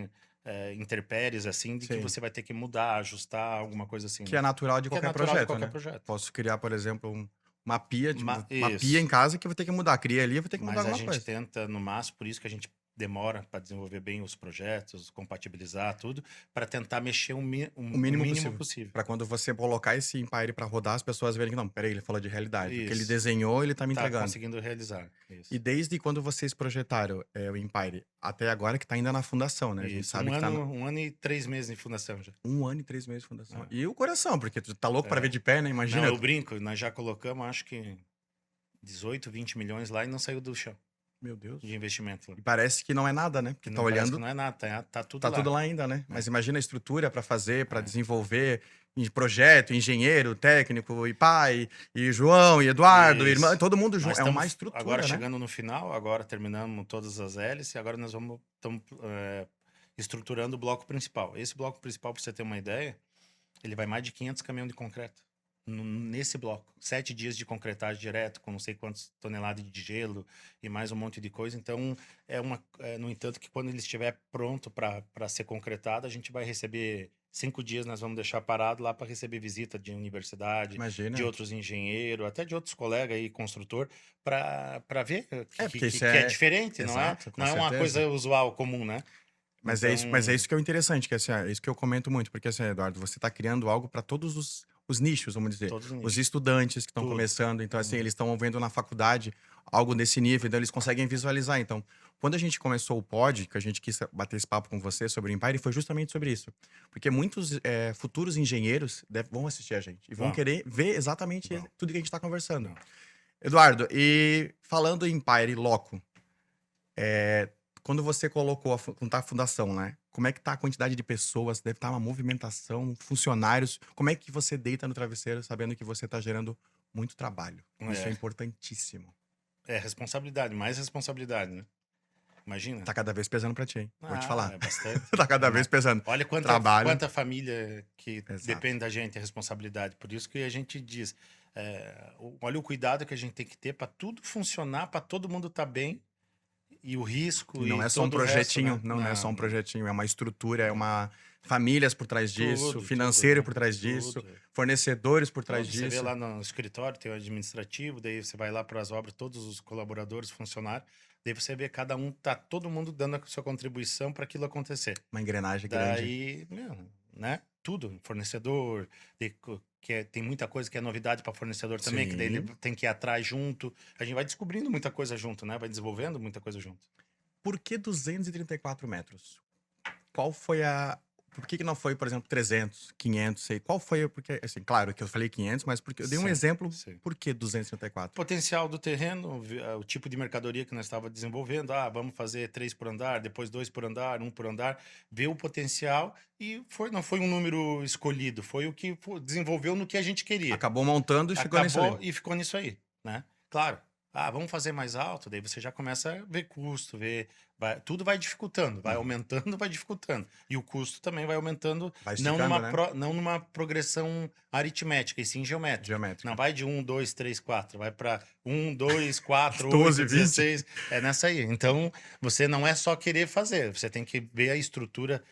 Speaker 1: intempéries assim, de que
Speaker 2: Sim.
Speaker 1: você vai ter que mudar, ajustar, alguma coisa assim,
Speaker 2: Que é
Speaker 1: né?
Speaker 2: natural de
Speaker 1: Que é
Speaker 2: qualquer
Speaker 1: natural de
Speaker 2: projeto,
Speaker 1: qualquer
Speaker 2: né?
Speaker 1: projeto.
Speaker 2: Posso criar, por exemplo, uma pia, uma pia
Speaker 1: Isso.
Speaker 2: em casa que eu vou ter que mudar. Criei ali, eu vou ter que mudar
Speaker 1: Mas a
Speaker 2: alguma
Speaker 1: gente
Speaker 2: coisa.
Speaker 1: tenta, no máximo, por isso que a gente demora para desenvolver bem os projetos, compatibilizar tudo, para tentar mexer o
Speaker 2: O
Speaker 1: mínimo
Speaker 2: mínimo possível.
Speaker 1: possível.
Speaker 2: Pra quando você colocar esse Empire pra rodar, as pessoas verem que não, peraí, ele falou de realidade. O que ele
Speaker 1: Isso.
Speaker 2: desenhou, ele tá me
Speaker 1: Tá
Speaker 2: entregando.
Speaker 1: conseguindo realizar. Isso.
Speaker 2: E desde quando vocês projetaram o Empire até agora, que tá ainda na fundação, né? A gente
Speaker 1: Isso.
Speaker 2: sabe que tá no...
Speaker 1: 1 ano e 3 meses em fundação já.
Speaker 2: 1 ano e 3 meses de fundação.
Speaker 1: É.
Speaker 2: E o coração, porque tu tá louco pra ver de pé, né?
Speaker 1: Não,
Speaker 2: Imagina.
Speaker 1: eu brinco, nós já colocamos, acho que 18, 20 milhões lá e não saiu do chão
Speaker 2: Meu Deus.
Speaker 1: de investimento lá.
Speaker 2: E parece que não é nada, né? Porque
Speaker 1: Que
Speaker 2: tá
Speaker 1: não parece
Speaker 2: olhando,
Speaker 1: que não é nada, tá tudo
Speaker 2: tá
Speaker 1: lá.
Speaker 2: tudo lá ainda, né? Mas imagina a estrutura pra fazer, pra
Speaker 1: É.
Speaker 2: desenvolver, em projeto, engenheiro, técnico, e pai, e João, e Eduardo, e
Speaker 1: Isso.
Speaker 2: irmã, todo mundo junto.
Speaker 1: Nós
Speaker 2: É uma
Speaker 1: estamos
Speaker 2: estrutura,
Speaker 1: agora
Speaker 2: né?
Speaker 1: chegando no final, agora terminamos todas as hélices, agora nós estamos estruturando o bloco principal. Esse bloco principal, para você ter uma ideia, ele vai mais de 500 caminhões de concreto. Nesse bloco. 7 dias de concretagem direto, com não sei quantas toneladas de gelo e mais um monte de coisa. Então, no entanto, que quando ele estiver pronto para ser concretado, a gente vai receber 5 dias, nós vamos deixar parado lá para receber visita de universidade,
Speaker 2: Imagina.
Speaker 1: de outros engenheiros, até de outros colegas aí, construtor, para ver
Speaker 2: porque
Speaker 1: que
Speaker 2: isso
Speaker 1: é diferente,
Speaker 2: Exato, com
Speaker 1: não é uma
Speaker 2: certeza.
Speaker 1: coisa usual, comum, né?
Speaker 2: Mas é isso que é o interessante, que assim, é isso que eu comento muito, porque assim, Eduardo, você tá criando algo para todos os nichos, vamos dizer.
Speaker 1: Todos os
Speaker 2: Os
Speaker 1: nichos.
Speaker 2: estudantes que estão
Speaker 1: Tudo.
Speaker 2: começando, então assim, eles estão vendo na faculdade algo desse nível, então eles conseguem visualizar. Então, quando a gente começou o pod, que a gente quis bater esse papo com você sobre o Empire, foi justamente sobre isso. Porque muitos futuros engenheiros vão assistir a gente e vão
Speaker 1: Vão.
Speaker 2: querer ver exatamente
Speaker 1: Vão.
Speaker 2: tudo que a gente está conversando.
Speaker 1: Vão.
Speaker 2: Eduardo, e falando em Empire Loco, quando você colocou a fundação, né? Como é que tá a quantidade de pessoas? Deve estar uma movimentação, funcionários. Como é que você deita no travesseiro sabendo que você tá gerando muito trabalho? Isso é
Speaker 1: É,
Speaker 2: importantíssimo.
Speaker 1: é responsabilidade, mais responsabilidade, né? Imagina.
Speaker 2: Tá cada vez pesando pra ti, hein? Vou te
Speaker 1: Ah,
Speaker 2: falar.
Speaker 1: é bastante.
Speaker 2: Tá cada vez pesando.
Speaker 1: Olha
Speaker 2: Trabalho.
Speaker 1: quanta família que
Speaker 2: Exato.
Speaker 1: depende da gente, a responsabilidade. Por isso que a gente diz, olha o cuidado que a gente tem que ter para tudo funcionar, para todo mundo estar bem, e o
Speaker 2: E
Speaker 1: risco
Speaker 2: não
Speaker 1: e
Speaker 2: é só um
Speaker 1: todo o resto,
Speaker 2: projetinho,
Speaker 1: né?
Speaker 2: não é só
Speaker 1: Não,
Speaker 2: um
Speaker 1: não.
Speaker 2: projetinho, é uma estrutura, é
Speaker 1: É.
Speaker 2: uma famílias por trás disso,
Speaker 1: Tudo,
Speaker 2: financeiro
Speaker 1: né?
Speaker 2: por trás disso,
Speaker 1: Tudo.
Speaker 2: fornecedores por trás
Speaker 1: Todo, você vê
Speaker 2: disso.
Speaker 1: lá no escritório, tem o administrativo, daí você vai lá para as obras, todos os colaboradores, funcionários, daí você vê cada um, tá todo mundo dando a sua contribuição para aquilo acontecer.
Speaker 2: Uma engrenagem grande.
Speaker 1: Daí, meu, né? Tudo, fornecedor, tem muita coisa que é novidade para fornecedor também, que daí ele
Speaker 2: Sim.
Speaker 1: tem que ir atrás junto. A gente vai descobrindo muita coisa junto, né? Vai desenvolvendo muita coisa junto.
Speaker 2: Por que 234 metros? Qual foi a. Por que não foi, por exemplo, 300, 500, sei? Qual foi? Porque, assim, claro que eu falei 500, mas porque eu dei um
Speaker 1: Sim,
Speaker 2: exemplo.
Speaker 1: sim.
Speaker 2: Por que 234?
Speaker 1: Potencial do terreno, o tipo de mercadoria que nós estávamos desenvolvendo. Ah, vamos fazer 3 por andar, depois 2 por andar, um por andar. Ver o potencial e não foi um número escolhido, foi o que desenvolveu no que a gente queria.
Speaker 2: Acabou montando e ficou nisso
Speaker 1: Acabou
Speaker 2: ali.
Speaker 1: e ficou nisso aí, né? Claro. Ah, vamos fazer mais alto, daí você já começa a ver custo, tudo vai dificultando, vai
Speaker 2: Uhum.
Speaker 1: aumentando, vai dificultando. E o custo também vai aumentando,
Speaker 2: Vai
Speaker 1: não
Speaker 2: esticando, né?
Speaker 1: não numa progressão aritmética, e sim geométrica.
Speaker 2: Geométrica.
Speaker 1: Não vai de 1, 2, 3, 4, vai para 1, 2, 4,
Speaker 2: 12,
Speaker 1: 8,
Speaker 2: 20.
Speaker 1: 16. É nessa aí. Então, você não é só querer fazer, você tem que ver a estrutura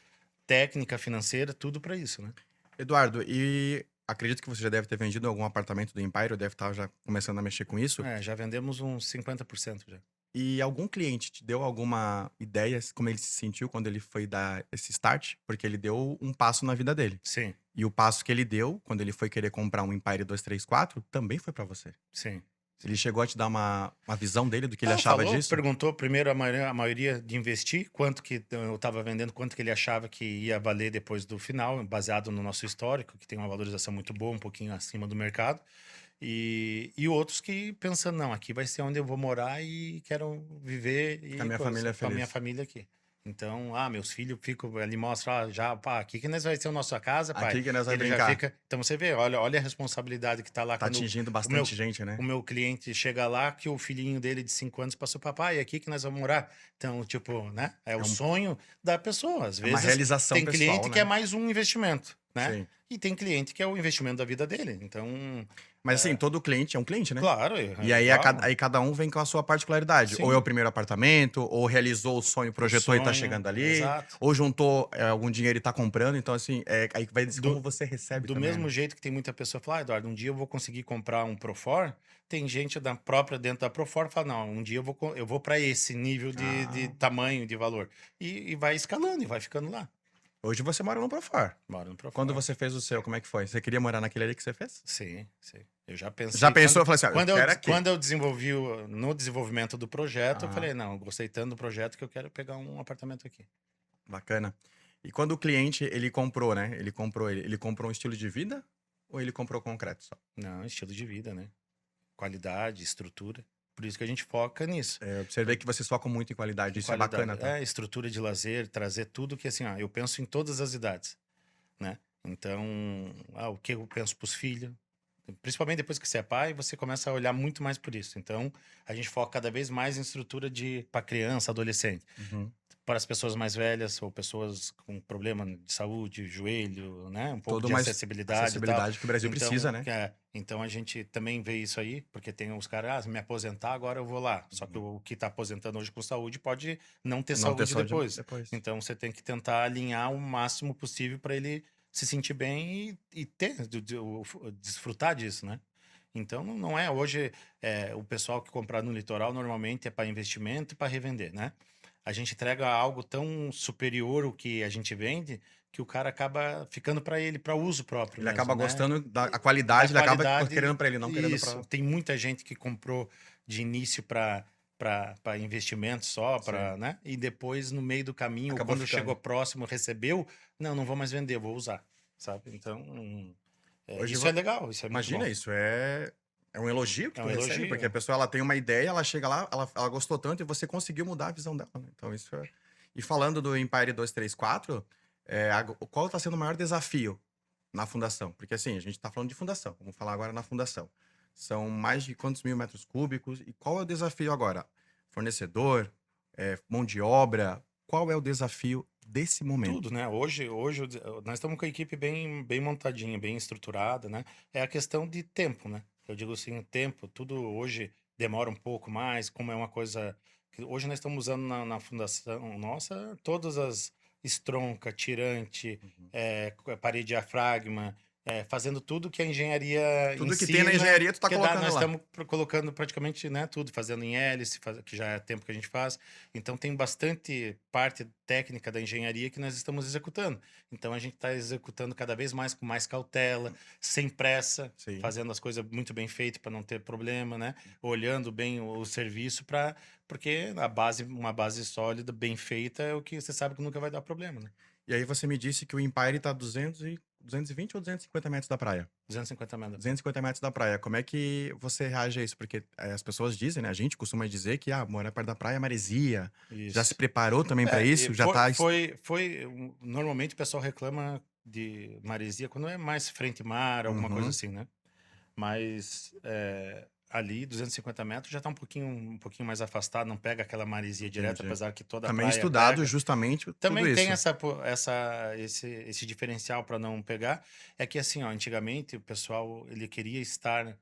Speaker 1: técnica, financeira, tudo para isso, né?
Speaker 2: Eduardo, e acredito que você já deve ter vendido algum apartamento do Empire, ou deve estar já começando a mexer com isso.
Speaker 1: Já vendemos uns 50% já.
Speaker 2: E algum cliente te deu alguma ideia como ele se sentiu quando ele foi dar esse start? Porque ele deu um passo na vida dele.
Speaker 1: Sim,
Speaker 2: E o passo que ele deu, quando ele foi querer comprar um Empire 234, também foi pra você.
Speaker 1: sim.
Speaker 2: Ele chegou a te dar uma visão dele do que ele achava
Speaker 1: Falou,
Speaker 2: disso?
Speaker 1: perguntou primeiro a maioria de investir, quanto que eu estava vendendo, quanto que ele achava que ia valer depois do final, baseado no nosso histórico, que tem uma valorização muito boa, um pouquinho acima do mercado. E outros que pensando, não, aqui vai ser onde eu vou morar e quero viver
Speaker 2: Com a minha
Speaker 1: coisa,
Speaker 2: família
Speaker 1: com a minha
Speaker 2: feliz.
Speaker 1: família aqui. Então, meus filhos ficam ali, mostram, já, pá, aqui que nós vai ser a nossa casa, pai.
Speaker 2: Aqui que nós vai
Speaker 1: Ele já
Speaker 2: brincar.
Speaker 1: fica. Então você vê, olha a responsabilidade que tá lá
Speaker 2: Tá
Speaker 1: quando
Speaker 2: atingindo
Speaker 1: o meu,
Speaker 2: bastante gente, né?
Speaker 1: o meu cliente chega lá, que o filhinho dele de 5 anos passou, papai, é aqui que nós vamos morar. Então, tipo, né? É o sonho da pessoa. Às
Speaker 2: É uma
Speaker 1: vezes
Speaker 2: realização
Speaker 1: tem
Speaker 2: pessoal,
Speaker 1: cliente que
Speaker 2: né?
Speaker 1: é mais um investimento, né?
Speaker 2: Sim.
Speaker 1: E tem cliente que é o investimento da vida dele. Então,
Speaker 2: Mas assim, todo cliente é um cliente, né?
Speaker 1: claro,
Speaker 2: E aí,
Speaker 1: igual.
Speaker 2: aí cada um vem com a sua particularidade.
Speaker 1: Sim.
Speaker 2: Ou é o primeiro apartamento, ou realizou o sonho, projetou e tá
Speaker 1: sonho,
Speaker 2: chegando ali.
Speaker 1: exato.
Speaker 2: Ou juntou algum dinheiro e tá comprando. Então, assim, aí vai dizer como você recebe
Speaker 1: Do
Speaker 2: também,
Speaker 1: mesmo
Speaker 2: né?
Speaker 1: jeito que tem muita pessoa que fala, Eduardo, um dia eu vou conseguir comprar um Profor, tem gente da própria dentro da Profor que fala, não, um dia eu vou para esse nível de tamanho, de valor. E vai escalando, e vai ficando lá.
Speaker 2: Hoje você mora no Profor.
Speaker 1: Mora no Profor.
Speaker 2: Quando você fez o seu, como é que foi? Você queria morar naquele ali que você fez?
Speaker 1: Sim, sim. Eu já pensei.
Speaker 2: Já pensou? Eu falei assim,
Speaker 1: Quando
Speaker 2: eu
Speaker 1: eu,
Speaker 2: quero aqui.
Speaker 1: quando eu desenvolvi, no desenvolvimento do projeto, eu
Speaker 2: Ah.
Speaker 1: falei, não, eu gostei tanto do projeto que eu quero pegar um apartamento aqui.
Speaker 2: Bacana. E quando o cliente, ele comprou, né? Ele comprou um estilo de vida ou ele comprou concreto só?
Speaker 1: Não, estilo de vida, né? Qualidade, estrutura. Por isso que a gente foca nisso.
Speaker 2: Eu observei que vocês focam muito em qualidade. Isso
Speaker 1: Qualidade.
Speaker 2: é bacana, tá?
Speaker 1: Estrutura de lazer, trazer tudo que assim, eu penso em todas as idades, né? Então, o que eu penso para os filhos, principalmente depois que você é pai, você começa a olhar muito mais por isso. Então, a gente foca cada vez mais em estrutura para criança, adolescente.
Speaker 2: Uhum.
Speaker 1: Para as pessoas mais velhas ou pessoas com problema de saúde, joelho, né? Um pouco
Speaker 2: Toda
Speaker 1: de
Speaker 2: uma
Speaker 1: acessibilidade e tal.
Speaker 2: acessibilidade que o Brasil precisa, né?
Speaker 1: Então a gente também vê isso aí, porque tem os caras, me aposentar, agora eu vou lá. Só que o que está aposentando hoje com saúde pode não ter
Speaker 2: Não ter
Speaker 1: saúde
Speaker 2: saúde
Speaker 1: depois. Então você tem que tentar alinhar o máximo possível para ele se sentir bem e desfrutar disso, né? Então não é hoje o pessoal que comprar no litoral normalmente é para investimento e para revender, né? A gente entrega algo tão superior ao que a gente vende que o cara acaba ficando para ele, para uso próprio
Speaker 2: Ele
Speaker 1: mesmo,
Speaker 2: acaba
Speaker 1: né?
Speaker 2: gostando da qualidade, ele acaba querendo pra ele, não querendo pra...
Speaker 1: Isso. Tem muita gente que comprou de início para investimento só, para, né? E depois no meio do caminho, ou
Speaker 2: Acabou
Speaker 1: quando
Speaker 2: ficando.
Speaker 1: chegou próximo, recebeu, não vou mais vender, vou usar, sabe? Então,
Speaker 2: Hoje
Speaker 1: isso é legal, isso é muito
Speaker 2: Imagina
Speaker 1: bom.
Speaker 2: isso, é É um elogio que
Speaker 1: É
Speaker 2: tu
Speaker 1: um
Speaker 2: recebe, porque a
Speaker 1: elogio.
Speaker 2: pessoa ela tem uma ideia, ela chega lá, ela gostou tanto e você conseguiu mudar a visão dela, né? Então isso é... E falando do Empire 234, qual está sendo o maior desafio na fundação? Porque assim, a gente está falando de fundação, vamos falar agora na fundação. São mais de quantos mil metros cúbicos? E qual é o desafio agora? Fornecedor, mão de obra, qual é o desafio desse momento?
Speaker 1: Tudo, né? Hoje nós estamos com a equipe bem montadinha, bem estruturada, né? É a questão de tempo, né? Eu digo assim, o tempo, tudo hoje demora um pouco mais, como é uma coisa que hoje nós estamos usando na fundação nossa, todas as estronca, tirante,
Speaker 2: Uhum.
Speaker 1: parede diafragma, fazendo tudo que a engenharia
Speaker 2: Tudo que tem na
Speaker 1: ensina,
Speaker 2: engenharia, tu tá
Speaker 1: que dá,
Speaker 2: colocando
Speaker 1: nós
Speaker 2: lá.
Speaker 1: estamos colocando praticamente, né, tudo, fazendo em hélice, que já é tempo que a gente faz. Então tem bastante parte técnica da engenharia que nós estamos executando. Então a gente está executando cada vez mais com mais cautela, sem pressa,
Speaker 2: Sim.
Speaker 1: fazendo as coisas muito bem feitas para não ter problema, né? Olhando bem o serviço para porque uma base sólida, bem feita é o que você sabe que nunca vai dar problema, né?
Speaker 2: E aí você me disse que o Empire tá 220 ou 250 metros da praia?
Speaker 1: 250 metros da praia.
Speaker 2: 250 metros da praia. Como é que você reage a isso? Porque as pessoas dizem, né? A gente costuma dizer que morar perto da praia é maresia. Já se
Speaker 1: Isso.
Speaker 2: preparou também para
Speaker 1: E
Speaker 2: isso? Já tá...
Speaker 1: normalmente o pessoal reclama de maresia quando é mais frente mar, alguma coisa
Speaker 2: Uhum.
Speaker 1: assim, né? Mas ali, 250 metros, já está um pouquinho mais afastado, não pega aquela maresia direta,
Speaker 2: Entendi.
Speaker 1: apesar que toda a
Speaker 2: Também
Speaker 1: praia
Speaker 2: estudado
Speaker 1: pega.
Speaker 2: justamente tudo
Speaker 1: Também tem
Speaker 2: isso.
Speaker 1: esse diferencial para não pegar. É que assim, ó, antigamente o pessoal ele queria estar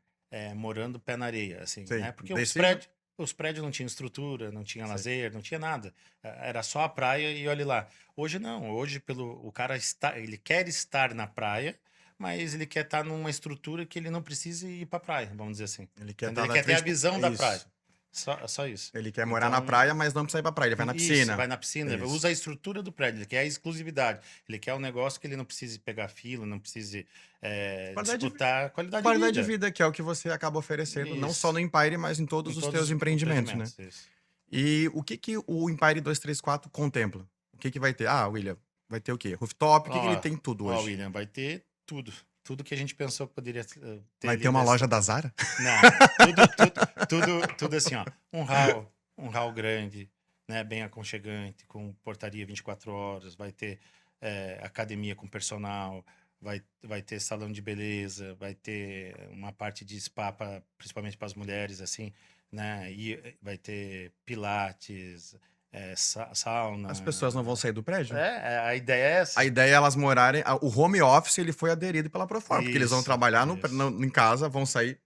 Speaker 1: morando pé na areia, assim,
Speaker 2: Sei.
Speaker 1: né? Porque
Speaker 2: Descia?
Speaker 1: os prédios não tinham estrutura, não tinha
Speaker 2: Sei.
Speaker 1: lazer, não tinha nada. Era só a praia e olhe lá. Hoje não, hoje o cara ele quer estar na praia, mas ele quer estar numa estrutura que ele não precise ir para a praia, vamos dizer assim.
Speaker 2: Ele quer
Speaker 1: Entendeu?
Speaker 2: estar
Speaker 1: Ele
Speaker 2: na
Speaker 1: quer ter a
Speaker 2: frente...
Speaker 1: visão da praia.
Speaker 2: Isso.
Speaker 1: Só isso.
Speaker 2: Ele quer morar na
Speaker 1: Então,
Speaker 2: praia, mas não precisa ir pra praia. Ele vai na
Speaker 1: isso,
Speaker 2: piscina.
Speaker 1: vai na piscina, ele
Speaker 2: Isso.
Speaker 1: usa a estrutura do prédio, ele quer a exclusividade, ele quer um negócio que ele não precise pegar fila, não precise
Speaker 2: Qualidade de...
Speaker 1: disputar a qualidade de
Speaker 2: Qualidade de
Speaker 1: vida.
Speaker 2: vida, que é o que você acaba oferecendo, não só
Speaker 1: Isso,
Speaker 2: no Empire, mas em
Speaker 1: em
Speaker 2: todos os
Speaker 1: todos
Speaker 2: teus
Speaker 1: os
Speaker 2: empreendimentos, né?
Speaker 1: empreendimentos, isso.
Speaker 2: E o que que o Empire 234 contempla? O que que vai ter? Ah, William, vai ter o quê? Rooftop? O que que ele
Speaker 1: Ó,
Speaker 2: tem tudo
Speaker 1: ó,
Speaker 2: hoje?
Speaker 1: William, vai ter tudo. Tudo que a gente pensou que poderia ter
Speaker 2: Vai ter
Speaker 1: ali
Speaker 2: uma
Speaker 1: dessa
Speaker 2: loja da
Speaker 1: estrutura.
Speaker 2: Zara?
Speaker 1: Não, tudo assim, ó. Um hall grande, né? Bem aconchegante, com portaria 24 horas, vai ter academia com personal, vai ter salão de beleza, vai ter uma parte de spa, principalmente para as mulheres, assim, né? E vai ter pilates,
Speaker 2: As pessoas não vão
Speaker 1: sauna.
Speaker 2: sair do prédio?
Speaker 1: A ideia é
Speaker 2: A
Speaker 1: essa.
Speaker 2: ideia é elas morarem... O home office, ele foi aderido pela Proforma, porque eles vão
Speaker 1: Isso,
Speaker 2: trabalhar
Speaker 1: isso.
Speaker 2: em casa, vão sair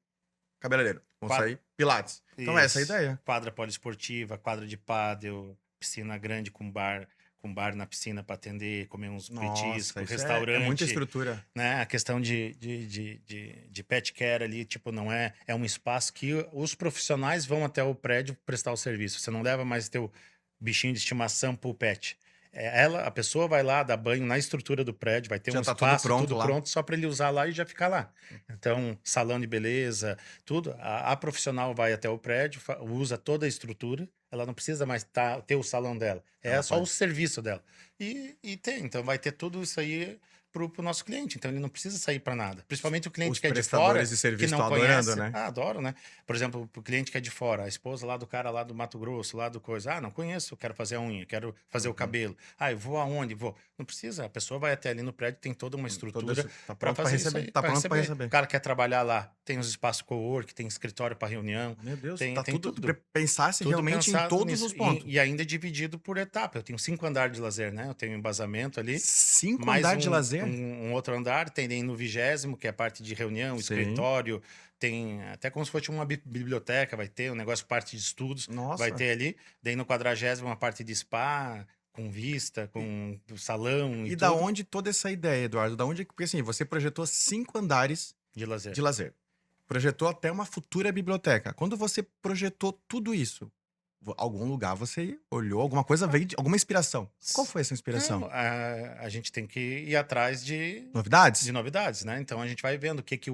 Speaker 2: cabeleireiro, vão
Speaker 1: Quadra,
Speaker 2: sair pilates. Então essa é a
Speaker 1: isso.
Speaker 2: ideia.
Speaker 1: Quadra poliesportiva, quadra de pádel, piscina grande com bar na piscina para atender, comer uns
Speaker 2: Nossa,
Speaker 1: petiscos,
Speaker 2: isso é muita
Speaker 1: restaurante,
Speaker 2: estrutura.
Speaker 1: né? A questão de pet care ali, tipo, não é um espaço que os profissionais vão até o prédio prestar o serviço. Você não leva mais teu bichinho de estimação pro pet. A pessoa vai lá dar banho na estrutura do prédio, vai ter
Speaker 2: Já
Speaker 1: um
Speaker 2: tá tudo
Speaker 1: espaço
Speaker 2: pronto
Speaker 1: tudo
Speaker 2: lá.
Speaker 1: pronto só para ele usar lá e já ficar lá. Então, salão de beleza, tudo. A profissional vai até o prédio, usa toda a estrutura, ela não precisa mais ter o salão dela, é
Speaker 2: Ela
Speaker 1: só o
Speaker 2: pode.
Speaker 1: serviço dela. E tem, então vai ter tudo isso aí pro nosso cliente, então ele não precisa sair para nada. Principalmente o cliente
Speaker 2: Os
Speaker 1: que é de fora,
Speaker 2: prestadores de
Speaker 1: que
Speaker 2: serviço
Speaker 1: não
Speaker 2: estão adorando,
Speaker 1: conhece,
Speaker 2: né?
Speaker 1: adoro, né? Por exemplo, o cliente que é de fora, a esposa lá do cara lá do Mato Grosso, lá do coisa, não conheço, quero fazer a unha, quero fazer o
Speaker 2: Uhum.
Speaker 1: cabelo. Eu vou aonde? Vou. Não precisa, a pessoa vai até ali no prédio, tem toda uma
Speaker 2: Todo
Speaker 1: estrutura
Speaker 2: isso tá
Speaker 1: para
Speaker 2: pronto para
Speaker 1: fazer isso
Speaker 2: receber.
Speaker 1: aí,
Speaker 2: Tá
Speaker 1: para
Speaker 2: pronto para
Speaker 1: receber. O
Speaker 2: receber.
Speaker 1: cara quer trabalhar lá, tem os espaços co-work, tem escritório para reunião,
Speaker 2: Meu Deus,
Speaker 1: tem,
Speaker 2: tá
Speaker 1: tem
Speaker 2: tudo...
Speaker 1: tudo.
Speaker 2: Pensasse
Speaker 1: Tudo
Speaker 2: realmente em
Speaker 1: pensado
Speaker 2: todos
Speaker 1: nisso.
Speaker 2: os pontos.
Speaker 1: E ainda dividido por etapa. Eu tenho 5 andares de lazer, né? Eu tenho um embasamento ali,
Speaker 2: 5
Speaker 1: mais
Speaker 2: andares de lazer?
Speaker 1: um outro andar, tem no 20º, que é a parte de reunião,
Speaker 2: Sim.
Speaker 1: escritório, tem até como se fosse uma biblioteca, vai ter um negócio, parte de estudos, vai
Speaker 2: Nossa.
Speaker 1: ter ali. Daí no 40º, uma parte de spa, com vista,
Speaker 2: E,
Speaker 1: com salão e
Speaker 2: e da
Speaker 1: tudo,
Speaker 2: onde toda essa ideia, Eduardo? Da onde... Porque assim, você projetou 5 andares
Speaker 1: de lazer.
Speaker 2: de lazer. Projetou até uma futura biblioteca. Quando você projetou tudo isso, algum lugar você olhou, alguma coisa veio, alguma inspiração. Qual foi essa inspiração?
Speaker 1: Não, a gente tem que ir atrás de
Speaker 2: Novidades?
Speaker 1: novidades, né? Então a gente vai vendo o que que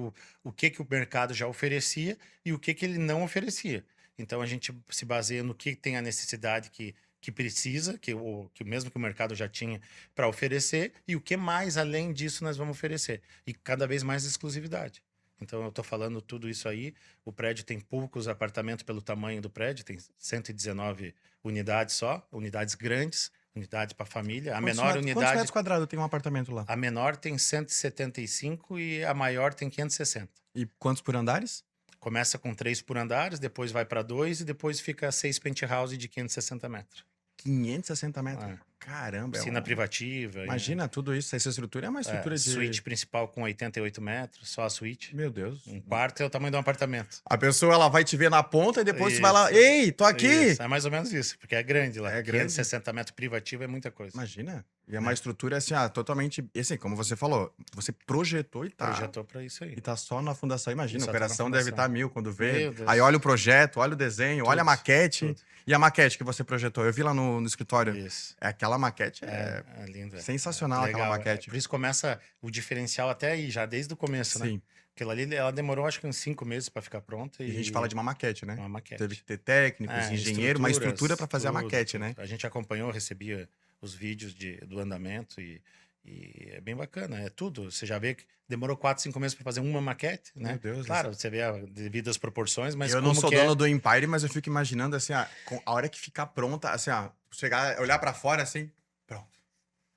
Speaker 1: o mercado já oferecia e o que que ele não oferecia. Então a gente se baseia no que tem a necessidade que precisa, que mesmo que o mercado já tinha para oferecer, e o que mais além disso nós vamos oferecer. E cada vez mais exclusividade. Então, eu estou falando tudo isso aí. O prédio tem poucos apartamentos pelo tamanho do prédio, tem 119 unidades só, unidades grandes, unidades para família. A menor
Speaker 2: Quantos
Speaker 1: unidade,
Speaker 2: metros quadrados tem um apartamento lá?
Speaker 1: a menor tem 175 e a maior tem 560.
Speaker 2: E quantos por andares?
Speaker 1: Começa com 3 por andares, depois vai para 2 e depois fica 6 penthouse de 560 metros.
Speaker 2: 560 metros.
Speaker 1: É.
Speaker 2: Caramba,
Speaker 1: Piscina privativa.
Speaker 2: Imagina tudo isso. Essa estrutura é uma estrutura de...
Speaker 1: Suíte principal com 88 metros, só a suíte.
Speaker 2: Meu Deus.
Speaker 1: Um quarto é o tamanho de um apartamento.
Speaker 2: A pessoa, ela vai te ver na ponta e depois você vai lá,
Speaker 1: Isso.
Speaker 2: ei, tô aqui!
Speaker 1: Isso, é mais ou menos isso, porque é grande lá.
Speaker 2: É grande.
Speaker 1: 560 metros privativo é muita coisa.
Speaker 2: Imagina. E é uma estrutura assim, totalmente... Assim, como você falou, você projetou e tá...
Speaker 1: Projetou para isso aí.
Speaker 2: E tá só na fundação. Imagina,
Speaker 1: Só
Speaker 2: o
Speaker 1: tá na
Speaker 2: coração deve
Speaker 1: fundação.
Speaker 2: estar mil quando vê.
Speaker 1: Meu Deus.
Speaker 2: Aí olha o projeto, olha o desenho, olha a
Speaker 1: Tudo,
Speaker 2: maquete.
Speaker 1: tudo.
Speaker 2: E a maquete que você projetou? Eu vi lá no escritório.
Speaker 1: Isso.
Speaker 2: É aquela maquete,
Speaker 1: É lindo.
Speaker 2: sensacional aquela maquete.
Speaker 1: Por isso começa o diferencial até aí, já desde o começo, né?
Speaker 2: Sim.
Speaker 1: Aquilo ali, ela demorou acho que uns 5 meses para ficar pronta.
Speaker 2: E a gente fala de uma maquete, né?
Speaker 1: uma maquete.
Speaker 2: Teve que ter técnicos, engenheiro, uma estrutura para fazer a
Speaker 1: tudo,
Speaker 2: maquete,
Speaker 1: tudo.
Speaker 2: né?
Speaker 1: A gente acompanhou, recebia os vídeos do andamento e é bem bacana. É tudo. Você já vê que demorou 4, 5 meses para fazer uma maquete, né?
Speaker 2: Meu Deus.
Speaker 1: Claro, você vê devido às proporções, mas
Speaker 2: eu não
Speaker 1: como
Speaker 2: sou
Speaker 1: que
Speaker 2: dono do Empire, mas eu fico imaginando assim, a hora que ficar pronta, assim, chegar, olhar para fora assim, pronto.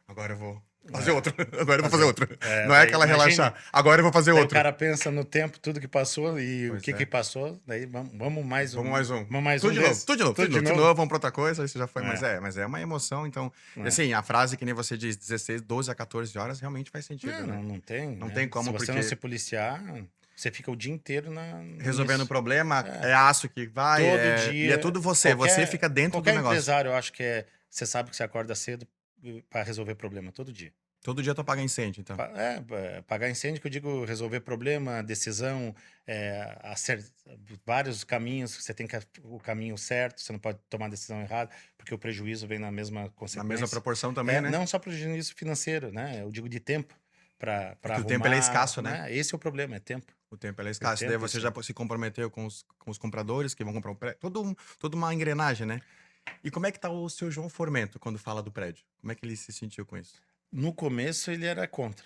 Speaker 2: Agora eu vou fazer outro. Agora eu vou fazer outro. Não é
Speaker 1: daí,
Speaker 2: aquela
Speaker 1: imagine,
Speaker 2: relaxar. Agora eu vou fazer
Speaker 1: daí
Speaker 2: outro.
Speaker 1: o cara pensa no tempo, tudo que passou e
Speaker 2: Pois
Speaker 1: o que
Speaker 2: é.
Speaker 1: que passou, daí vamos mais um.
Speaker 2: Vamos mais um.
Speaker 1: Vamos mais
Speaker 2: Tudo
Speaker 1: um
Speaker 2: de novo,
Speaker 1: desse.
Speaker 2: tudo de novo,
Speaker 1: Tudo
Speaker 2: tudo de novo, vamos pra outra coisa, aí você já foi. Mas é uma emoção, então.
Speaker 1: É.
Speaker 2: Assim, a frase que nem você diz, 16, 12 a 14 horas, realmente faz sentido, né?
Speaker 1: Não tem.
Speaker 2: Não
Speaker 1: né?
Speaker 2: tem como,
Speaker 1: Se você
Speaker 2: porque-
Speaker 1: não se policiar, você fica o dia inteiro
Speaker 2: Resolvendo o
Speaker 1: nisso.
Speaker 2: problema, é aço que vai,
Speaker 1: Todo dia.
Speaker 2: e é tudo você. Você fica dentro do
Speaker 1: qualquer
Speaker 2: negócio.
Speaker 1: empresário, eu acho que você sabe que você acorda cedo para resolver problema todo dia.
Speaker 2: Todo dia tu apaga incêndio, então.
Speaker 1: Pagar incêndio, que eu digo resolver problema, decisão, vários caminhos, você tem que o caminho certo, você não pode tomar a decisão errada, porque o prejuízo vem na mesma
Speaker 2: Na
Speaker 1: consequência.
Speaker 2: mesma proporção também, né?
Speaker 1: Não só prejuízo financeiro, né? Eu digo de tempo para
Speaker 2: Porque o tempo ele é escasso, né?
Speaker 1: Esse é o problema, é tempo.
Speaker 2: O tempo ele é escasso.
Speaker 1: tempo,
Speaker 2: Daí você
Speaker 1: isso.
Speaker 2: já se comprometeu com os compradores que vão comprar o prédio. Toda uma engrenagem, né? E como é que tá o seu João Formento quando fala do prédio? Como é que ele se sentiu com isso?
Speaker 1: No começo ele era contra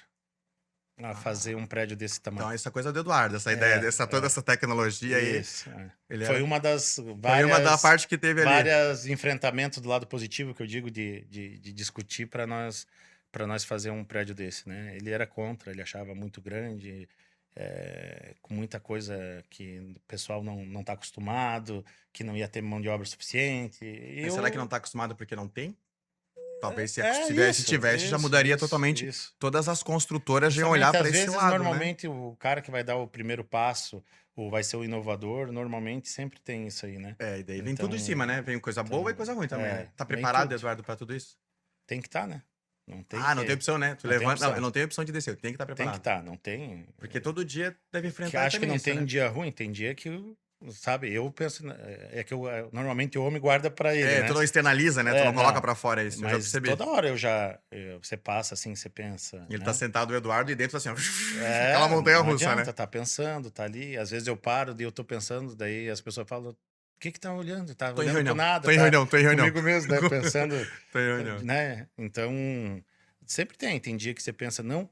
Speaker 1: a fazer um prédio desse tamanho.
Speaker 2: Então, essa coisa do Eduardo, essa ideia, toda essa tecnologia aí.
Speaker 1: Isso,
Speaker 2: Ele
Speaker 1: foi
Speaker 2: era-
Speaker 1: uma das
Speaker 2: Foi
Speaker 1: várias,
Speaker 2: uma da parte que teve ali.
Speaker 1: várias enfrentamentos do lado positivo que eu digo de discutir para nós fazer um prédio desse, né? Ele era contra, ele achava muito grande, com muita coisa que o pessoal não está acostumado, que não ia ter mão de obra suficiente.
Speaker 2: Mas será que não tá acostumado porque não tem? Talvez se
Speaker 1: Isso,
Speaker 2: tivesse, já
Speaker 1: isso,
Speaker 2: mudaria
Speaker 1: isso,
Speaker 2: totalmente.
Speaker 1: isso.
Speaker 2: Todas as construtoras iam
Speaker 1: Justamente,
Speaker 2: olhar para
Speaker 1: às
Speaker 2: esse
Speaker 1: vezes,
Speaker 2: lado, né?
Speaker 1: normalmente, o cara que vai dar o primeiro passo, ou vai ser o inovador, normalmente sempre tem isso aí, né?
Speaker 2: E daí vem
Speaker 1: Então,
Speaker 2: tudo em cima, né? Vem coisa boa e coisa ruim também, né? Tá
Speaker 1: vem
Speaker 2: preparado,
Speaker 1: tudo.
Speaker 2: Eduardo, para tudo isso?
Speaker 1: Tem que estar, né? Não tem
Speaker 2: Não tem opção, né? Tu
Speaker 1: não tem
Speaker 2: levanta,
Speaker 1: opção.
Speaker 2: não tem opção de descer, tem que estar
Speaker 1: Tem
Speaker 2: preparado.
Speaker 1: que estar, não tem.
Speaker 2: Porque todo dia deve enfrentar
Speaker 1: Que acho que
Speaker 2: também
Speaker 1: não
Speaker 2: isso,
Speaker 1: tem
Speaker 2: né?
Speaker 1: dia ruim, tem dia que, sabe, eu penso, que normalmente o homem guarda pra ele, né?
Speaker 2: Tu não externaliza, né? Tu não coloca pra fora isso, eu já
Speaker 1: Mas
Speaker 2: percebi.
Speaker 1: toda hora você passa assim, você pensa.
Speaker 2: Ele
Speaker 1: né?
Speaker 2: tá sentado, o Eduardo, e dentro assim, ó, aquela montanha russa,
Speaker 1: não adianta,
Speaker 2: né?
Speaker 1: tá pensando, tá ali. Às vezes eu paro, daí eu tô pensando, daí as pessoas falam, o que tá olhando? Tá
Speaker 2: Tô em
Speaker 1: olhando
Speaker 2: reunião,
Speaker 1: pro nada.
Speaker 2: tô em
Speaker 1: tá
Speaker 2: reunião, tô em reunião.
Speaker 1: Comigo mesmo, né? Pensando,
Speaker 2: Tô em reunião.
Speaker 1: né? Então, sempre tem dia que você pensa, não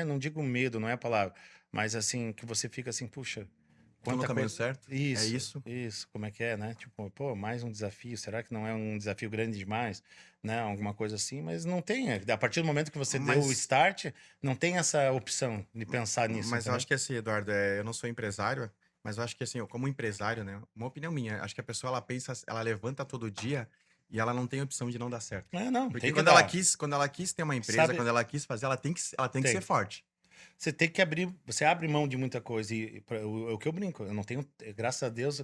Speaker 1: não digo medo, não é a palavra, mas assim, que você fica assim, puxa,
Speaker 2: Tô no
Speaker 1: quanta
Speaker 2: caminho
Speaker 1: coisa.
Speaker 2: certo?
Speaker 1: Isso,
Speaker 2: É isso?
Speaker 1: Isso, como é que é, né? Tipo, pô, mais um desafio, será que não é um desafio grande demais? Né? Alguma coisa assim, mas não tem. A partir do momento que você deu o
Speaker 2: Mas-
Speaker 1: start, não tem essa opção de pensar nisso.
Speaker 2: Mas eu
Speaker 1: entendeu?
Speaker 2: acho que assim, Eduardo, eu não sou empresário, mas eu acho que assim, eu, como empresário, né? Uma opinião minha, acho que a pessoa ela pensa, ela levanta todo dia e ela não tem opção de não dar certo.
Speaker 1: Não,
Speaker 2: Porque
Speaker 1: tem que
Speaker 2: quando
Speaker 1: dar.
Speaker 2: quando ela quis ter uma empresa,
Speaker 1: Sabe-
Speaker 2: quando ela quis fazer, ela tem que
Speaker 1: Tem.
Speaker 2: ser forte.
Speaker 1: Você tem que abrir, você abre mão de muita coisa. O que eu brinco, eu não tenho, graças a Deus,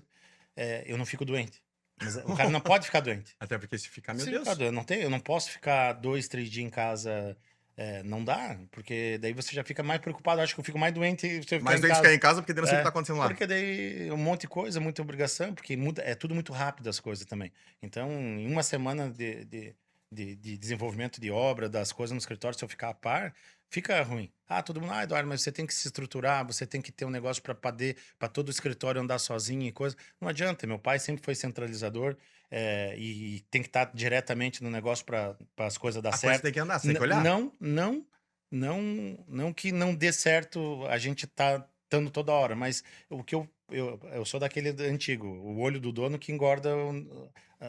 Speaker 1: eu não fico doente. Mas o cara não pode ficar doente.
Speaker 2: Até porque se ficar, meu
Speaker 1: Se
Speaker 2: Deus.
Speaker 1: ficar doente, eu não posso ficar 2, 3 dias em casa. Não dá, porque daí você já fica mais preocupado. Acho que eu fico mais doente se eu ficar
Speaker 2: Mas
Speaker 1: em
Speaker 2: tem que
Speaker 1: casa.
Speaker 2: ficar em casa porque daí não sei o que tá acontecendo lá.
Speaker 1: Porque daí um monte de coisa, muita obrigação, porque é tudo muito rápido as coisas também. Então, em uma semana de desenvolvimento de obra, das coisas no escritório, se eu ficar a par, fica ruim. Todo mundo, Eduardo, mas você tem que se estruturar, você tem que ter um negócio para todo o escritório andar sozinho e coisa. Não adianta, meu pai sempre foi centralizador e tem que estar diretamente no negócio para as coisas dar
Speaker 2: A
Speaker 1: certo.
Speaker 2: coisa tem que andar, você tem que olhar.
Speaker 1: Não Não que não dê certo a gente tá estando toda hora, mas o que eu sou daquele antigo, o olho do dono que engorda,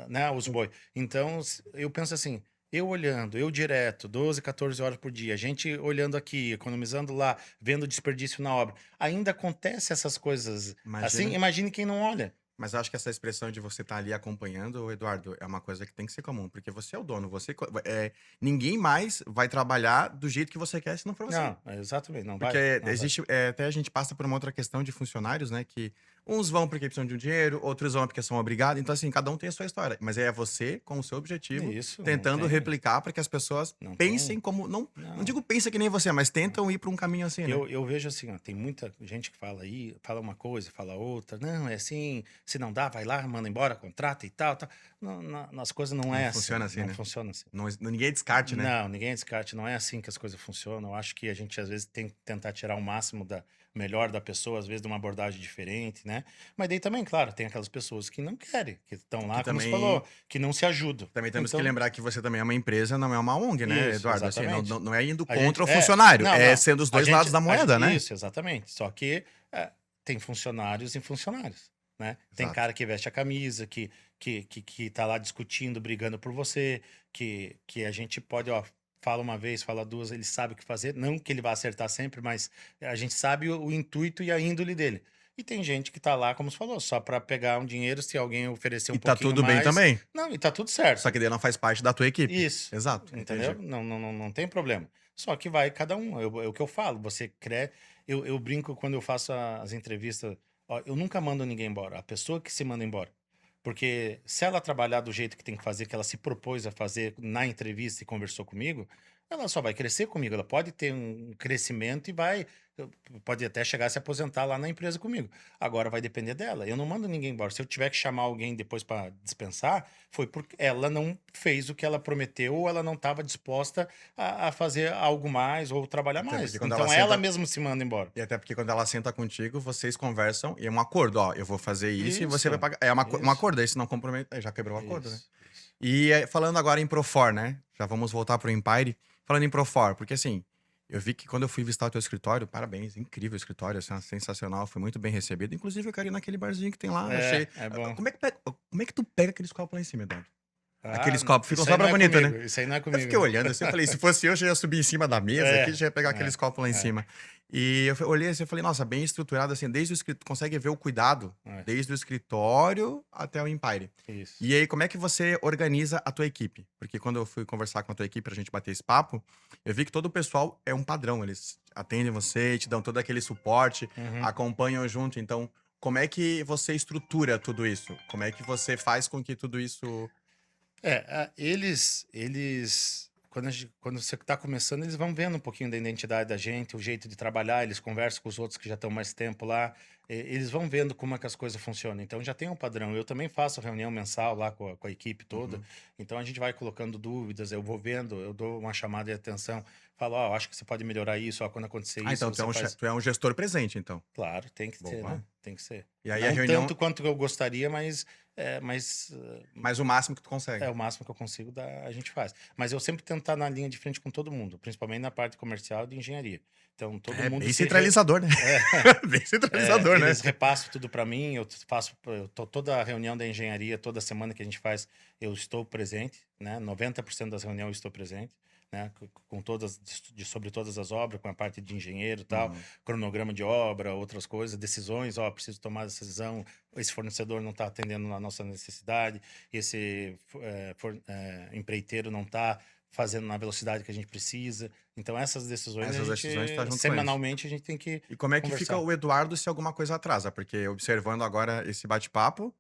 Speaker 1: né, os boi. Então, eu penso assim, eu olhando, eu direto, 12, 14 horas por dia, a gente olhando aqui, economizando lá, vendo desperdício na obra. Ainda acontece essas coisas assim,
Speaker 2: Imagina.
Speaker 1: imagine quem não olha.
Speaker 2: Mas eu acho que essa expressão de você estar ali acompanhando, Eduardo, é uma coisa que tem que ser comum, porque você é o dono, ninguém mais vai trabalhar do jeito que você quer se não for você.
Speaker 1: Não, exatamente, não vai,
Speaker 2: Porque
Speaker 1: não vai.
Speaker 2: existe, até a gente passa por uma outra questão de funcionários, né? Que uns vão porque precisam de um dinheiro, outros vão porque são obrigados. Então, assim, cada um tem a sua história. Mas é você, com o seu objetivo,
Speaker 1: Isso, não
Speaker 2: tentando
Speaker 1: tem,
Speaker 2: replicar para que as pessoas
Speaker 1: não
Speaker 2: pensem
Speaker 1: tem,
Speaker 2: como. Não
Speaker 1: não.
Speaker 2: digo pensa que nem você, mas tentam ir para um caminho assim, né?
Speaker 1: Eu vejo assim, ó, tem muita gente que fala aí, fala uma coisa, fala outra. Não, é assim, se não dá, vai lá, manda embora, contrata e tal, tal. Não, as coisas não
Speaker 2: Não
Speaker 1: é
Speaker 2: funciona
Speaker 1: assim,
Speaker 2: assim,
Speaker 1: não
Speaker 2: né?
Speaker 1: funciona assim.
Speaker 2: Não, ninguém descarte, né?
Speaker 1: Não, ninguém descarte, não é assim que as coisas funcionam. Eu acho que a gente às vezes tem que tentar tirar o máximo da melhor da pessoa, às vezes de uma abordagem diferente, né? Mas daí também, claro, tem aquelas pessoas que não querem, que estão
Speaker 2: Que
Speaker 1: lá, como você
Speaker 2: também
Speaker 1: falou, que não se ajudam.
Speaker 2: Também temos que
Speaker 1: Então,
Speaker 2: lembrar que você também é uma empresa, não é uma ONG, né,
Speaker 1: isso,
Speaker 2: Eduardo? Assim, não,
Speaker 1: exatamente.
Speaker 2: não, não é indo
Speaker 1: A
Speaker 2: contra
Speaker 1: gente
Speaker 2: o
Speaker 1: é,
Speaker 2: funcionário,
Speaker 1: não,
Speaker 2: é
Speaker 1: não.
Speaker 2: sendo os dois lados da moeda, né?
Speaker 1: Isso, exatamente. Só que tem funcionários e funcionários, né? Tem
Speaker 2: Exato.
Speaker 1: cara que veste a camisa, que tá lá discutindo, brigando por você, que a gente pode, ó, fala uma vez, fala duas, ele sabe o que fazer. Não que ele vá acertar sempre, mas a gente sabe o intuito e a índole dele. E tem gente que tá lá, como você falou, só para pegar um dinheiro, se alguém oferecer
Speaker 2: E
Speaker 1: um
Speaker 2: tá
Speaker 1: pouquinho
Speaker 2: tudo bem
Speaker 1: mais.
Speaker 2: também.
Speaker 1: Não, e tá tudo
Speaker 2: Só
Speaker 1: certo.
Speaker 2: que daí não faz parte da tua equipe.
Speaker 1: Isso,
Speaker 2: Exato,
Speaker 1: entendeu?
Speaker 2: entendi.
Speaker 1: Não tem problema. Só que vai cada um, é o que eu falo, você crê, eu brinco quando eu faço as entrevistas, ó, eu nunca mando ninguém embora, a pessoa que se manda embora. Porque se ela trabalhar do jeito que tem que fazer, que ela se propôs a fazer na entrevista e conversou comigo, ela só vai crescer comigo, ela pode ter um crescimento e pode até chegar a se aposentar lá na empresa comigo. Agora vai depender dela. Eu não mando ninguém embora. Se eu tiver que chamar alguém depois para dispensar, foi porque ela não fez o que ela prometeu ou ela não estava disposta a fazer algo mais ou trabalhar
Speaker 2: Até porque
Speaker 1: mais.
Speaker 2: quando ela
Speaker 1: Então ela
Speaker 2: senta.
Speaker 1: mesmo se manda embora.
Speaker 2: E até porque quando ela senta contigo, vocês conversam e é um acordo, ó, eu vou fazer isso e você vai
Speaker 1: Isso,
Speaker 2: pagar. É um
Speaker 1: isso,
Speaker 2: acordo, aí se não compromete, aí já quebrou o acordo, né?
Speaker 1: isso.
Speaker 2: E falando agora em Profor, né? Já vamos voltar pro Empire. Falando em Profor, porque assim, eu vi que quando eu fui visitar o teu escritório, parabéns, incrível o escritório, assim, sensacional, foi muito bem recebido. Inclusive, eu quero ir naquele barzinho que tem lá, achei.
Speaker 1: É bom.
Speaker 2: Como é que tu pega aqueles copos lá em cima, Eduardo?
Speaker 1: Ah,
Speaker 2: Aqueles copos ficam
Speaker 1: isso
Speaker 2: só
Speaker 1: aí não
Speaker 2: pra
Speaker 1: é
Speaker 2: bonito, né?
Speaker 1: comigo. Isso aí não é
Speaker 2: Eu
Speaker 1: comigo.
Speaker 2: fiquei olhando assim, eu falei, se fosse eu, já ia subir em cima da mesa aqui,
Speaker 1: É,
Speaker 2: já ia pegar aqueles
Speaker 1: é,
Speaker 2: copos lá em
Speaker 1: é,
Speaker 2: cima. E eu olhei assim, eu falei, nossa, bem estruturado, assim, desde o escritório, consegue ver o cuidado,
Speaker 1: é.
Speaker 2: desde o escritório até o Empire.
Speaker 1: Isso.
Speaker 2: E aí, como é que você organiza a tua equipe? Porque quando eu fui conversar com a tua equipe pra gente bater esse papo, eu vi que todo o pessoal é um padrão, eles atendem você, te dão todo aquele suporte,
Speaker 1: Uhum.
Speaker 2: acompanham junto, então, como é que você estrutura tudo isso? Como é que você faz com que tudo isso...
Speaker 1: Quando você está começando, eles vão vendo um pouquinho da identidade da gente, o jeito de trabalhar, eles conversam com os outros que já estão mais tempo lá, eles vão vendo como é que as coisas funcionam. Então já tem um padrão. Eu também faço reunião mensal lá com a equipe toda,
Speaker 2: Uhum.
Speaker 1: então a gente vai colocando dúvidas, eu vou vendo, eu dou uma chamada de atenção, falo, ó, acho que você pode melhorar isso, ó, quando acontecer
Speaker 2: Ah,
Speaker 1: isso,
Speaker 2: então
Speaker 1: você faz.
Speaker 2: tu é um gestor presente, então.
Speaker 1: Claro, tem que ter,
Speaker 2: Boa.
Speaker 1: né? Tem que ser.
Speaker 2: E aí a
Speaker 1: Não
Speaker 2: reunião,
Speaker 1: tanto quanto eu gostaria, mas
Speaker 2: mas o máximo que tu
Speaker 1: é
Speaker 2: consegue.
Speaker 1: o máximo que eu consigo dar, a gente faz. Mas eu sempre tento estar na linha de frente com todo mundo, principalmente na parte comercial e de engenharia. Então, todo
Speaker 2: É
Speaker 1: mundo
Speaker 2: bem
Speaker 1: se re...
Speaker 2: centralizador, né?
Speaker 1: é,
Speaker 2: Bem centralizador, né?
Speaker 1: eles repassam tudo para mim, eu tô toda a reunião da engenharia, toda semana que a gente faz, eu estou presente, né? 90% das reuniões eu estou presente, né? Com todas, sobre todas as obras, com a parte de engenheiro e tal,
Speaker 2: Uhum.
Speaker 1: cronograma de obra, outras coisas, decisões, ó, preciso tomar essa decisão, esse fornecedor não está atendendo a nossa necessidade, esse empreiteiro não está fazendo na velocidade que a gente precisa. Então, essas decisões a
Speaker 2: Essas
Speaker 1: gente,
Speaker 2: decisões tá junto com eles.
Speaker 1: semanalmente, a gente tem que
Speaker 2: E como é que fica
Speaker 1: conversar.
Speaker 2: o Eduardo se alguma coisa atrasa? Porque observando agora esse bate-papo,